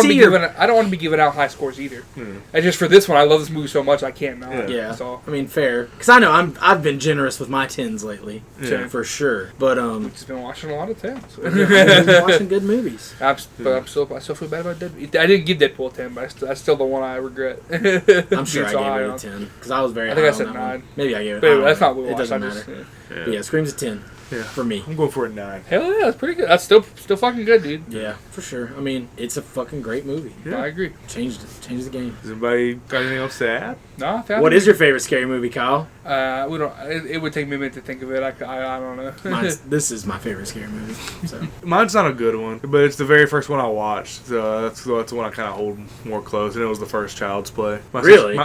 want to be giving out high scores either. And just for this one, I love this movie so much I can't not. Yeah, That's all. I mean fair, because I know I've been generous with my 10s lately, Yeah. for sure. But Just been watching a lot of tens. I've been watching good movies. I still feel bad about Deadpool. I didn't give Deadpool a 10, but that's still the one I regret. I'm sure I So gave high it a on. 10 because I was very. I think high I said on that one. 9. Maybe I gave it. But I anyway, don't that's know. not what we It watched. doesn't I matter. just, But yeah, Scream's a 10 Yeah. for me. I'm going for a 9. hell yeah, that's pretty good. That's still fucking good, dude. Yeah, for sure. I mean, it's a fucking great movie. Yeah. I agree. Changed the game. Does anybody got anything else to add? No, I found What it. is your favorite scary movie, Kyle? We don't. It would take me a minute to think of it. I don't know. This is my favorite scary movie. So Mine's not a good one, but it's the very first one I watched. So that's the one I kind of hold more close, and it was the first Child's Play. Really?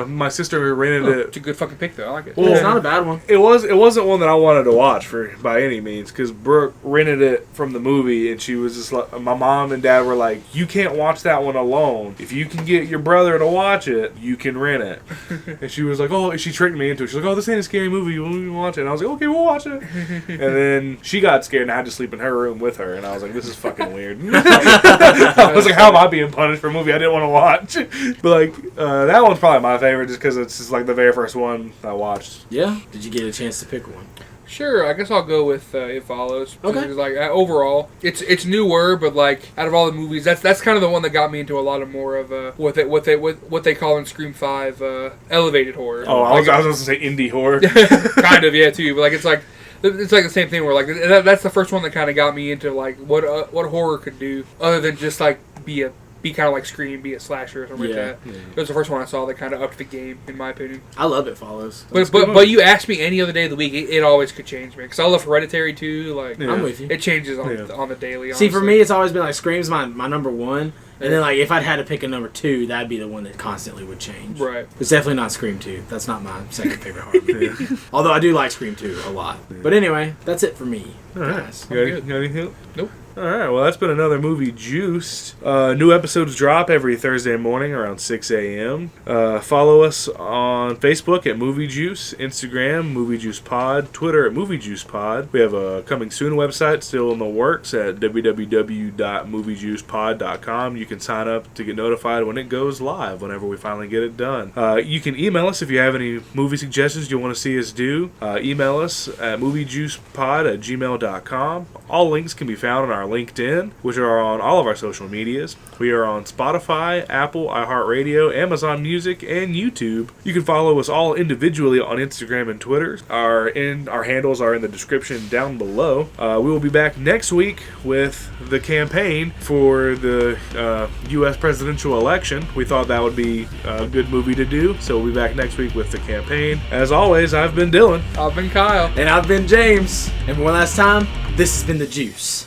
My sister rented it's it. a good fucking pick though. I like it. Well, it's not a bad one. It wasn't one that I wanted to watch for spoiler by any means, because Brooke rented it from the movie, and she was just like, my mom and dad were like, you can't watch that one alone. If you can get your brother to watch it, you can rent it. And she was like, oh, she tricked me into it. She's like, oh, this ain't a scary movie. We'll watch it. And I was like, okay, we'll watch it. And then she got scared, and I had to sleep in her room with her, and I was like, this is fucking weird. I was like, how am I being punished for a movie I didn't want to watch? But like, that one's probably my favorite, just because it's just like the very first one I watched. Yeah? Did you get a chance to pick one? Sure, I guess I'll go with It Follows. Okay. Because, like, overall, it's newer, but like out of all the movies, that's kind of the one that got me into a lot of more of what they call in Scream 5 elevated horror. Oh, I was going to say indie horror. Kind of, yeah, too. But like it's like the same thing where like that's the first one that kind of got me into like what horror could do other than just like be kind of like Scream, be a slasher or something like that. Yeah. It was the first one I saw that kind of upped the game, in my opinion. I love It Follows. But you ask me any other day of the week, it always could change me. Because I love Hereditary too. Like I'm with you. It changes on the daily. See, honestly. for me, it's always been like Scream's my number one. And then, like, if I'd had to pick a number 2, that'd be the one that constantly would change. Right. It's definitely not Scream 2. That's not my second favorite horror movie. Although I do like Scream 2 a lot. But anyway, that's it for me. All right. Guys. You got anything? Nope. All right, well, that's been another Movie Juiced. New episodes drop every Thursday morning around 6 a.m. Follow us on Facebook at Movie Juice, Instagram, Movie Juice Pod, Twitter at Movie Juice Pod. We have a coming soon website still in the works at www.moviejuicepod.com. You can sign up to get notified when it goes live, whenever we finally get it done. You can email us if you have any movie suggestions you want to see us do. Email us at moviejuicepod@gmail.com. All links can be found on our LinkedIn, which are on all of our social medias. We are on Spotify, Apple, iHeartRadio, Amazon Music, and YouTube. You can follow us all individually on Instagram and Twitter. Our handles are in the description down below. We will be back next week with the campaign for the U.S. presidential election. We thought that would be a good movie to do, so we'll be back next week with the campaign. As always, I've been Dylan. I've been Kyle. And I've been James. And one last time, this has been The Juice.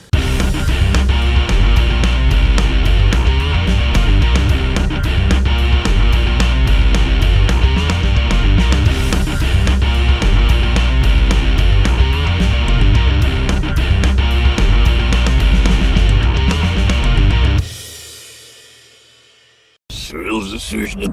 Seriously.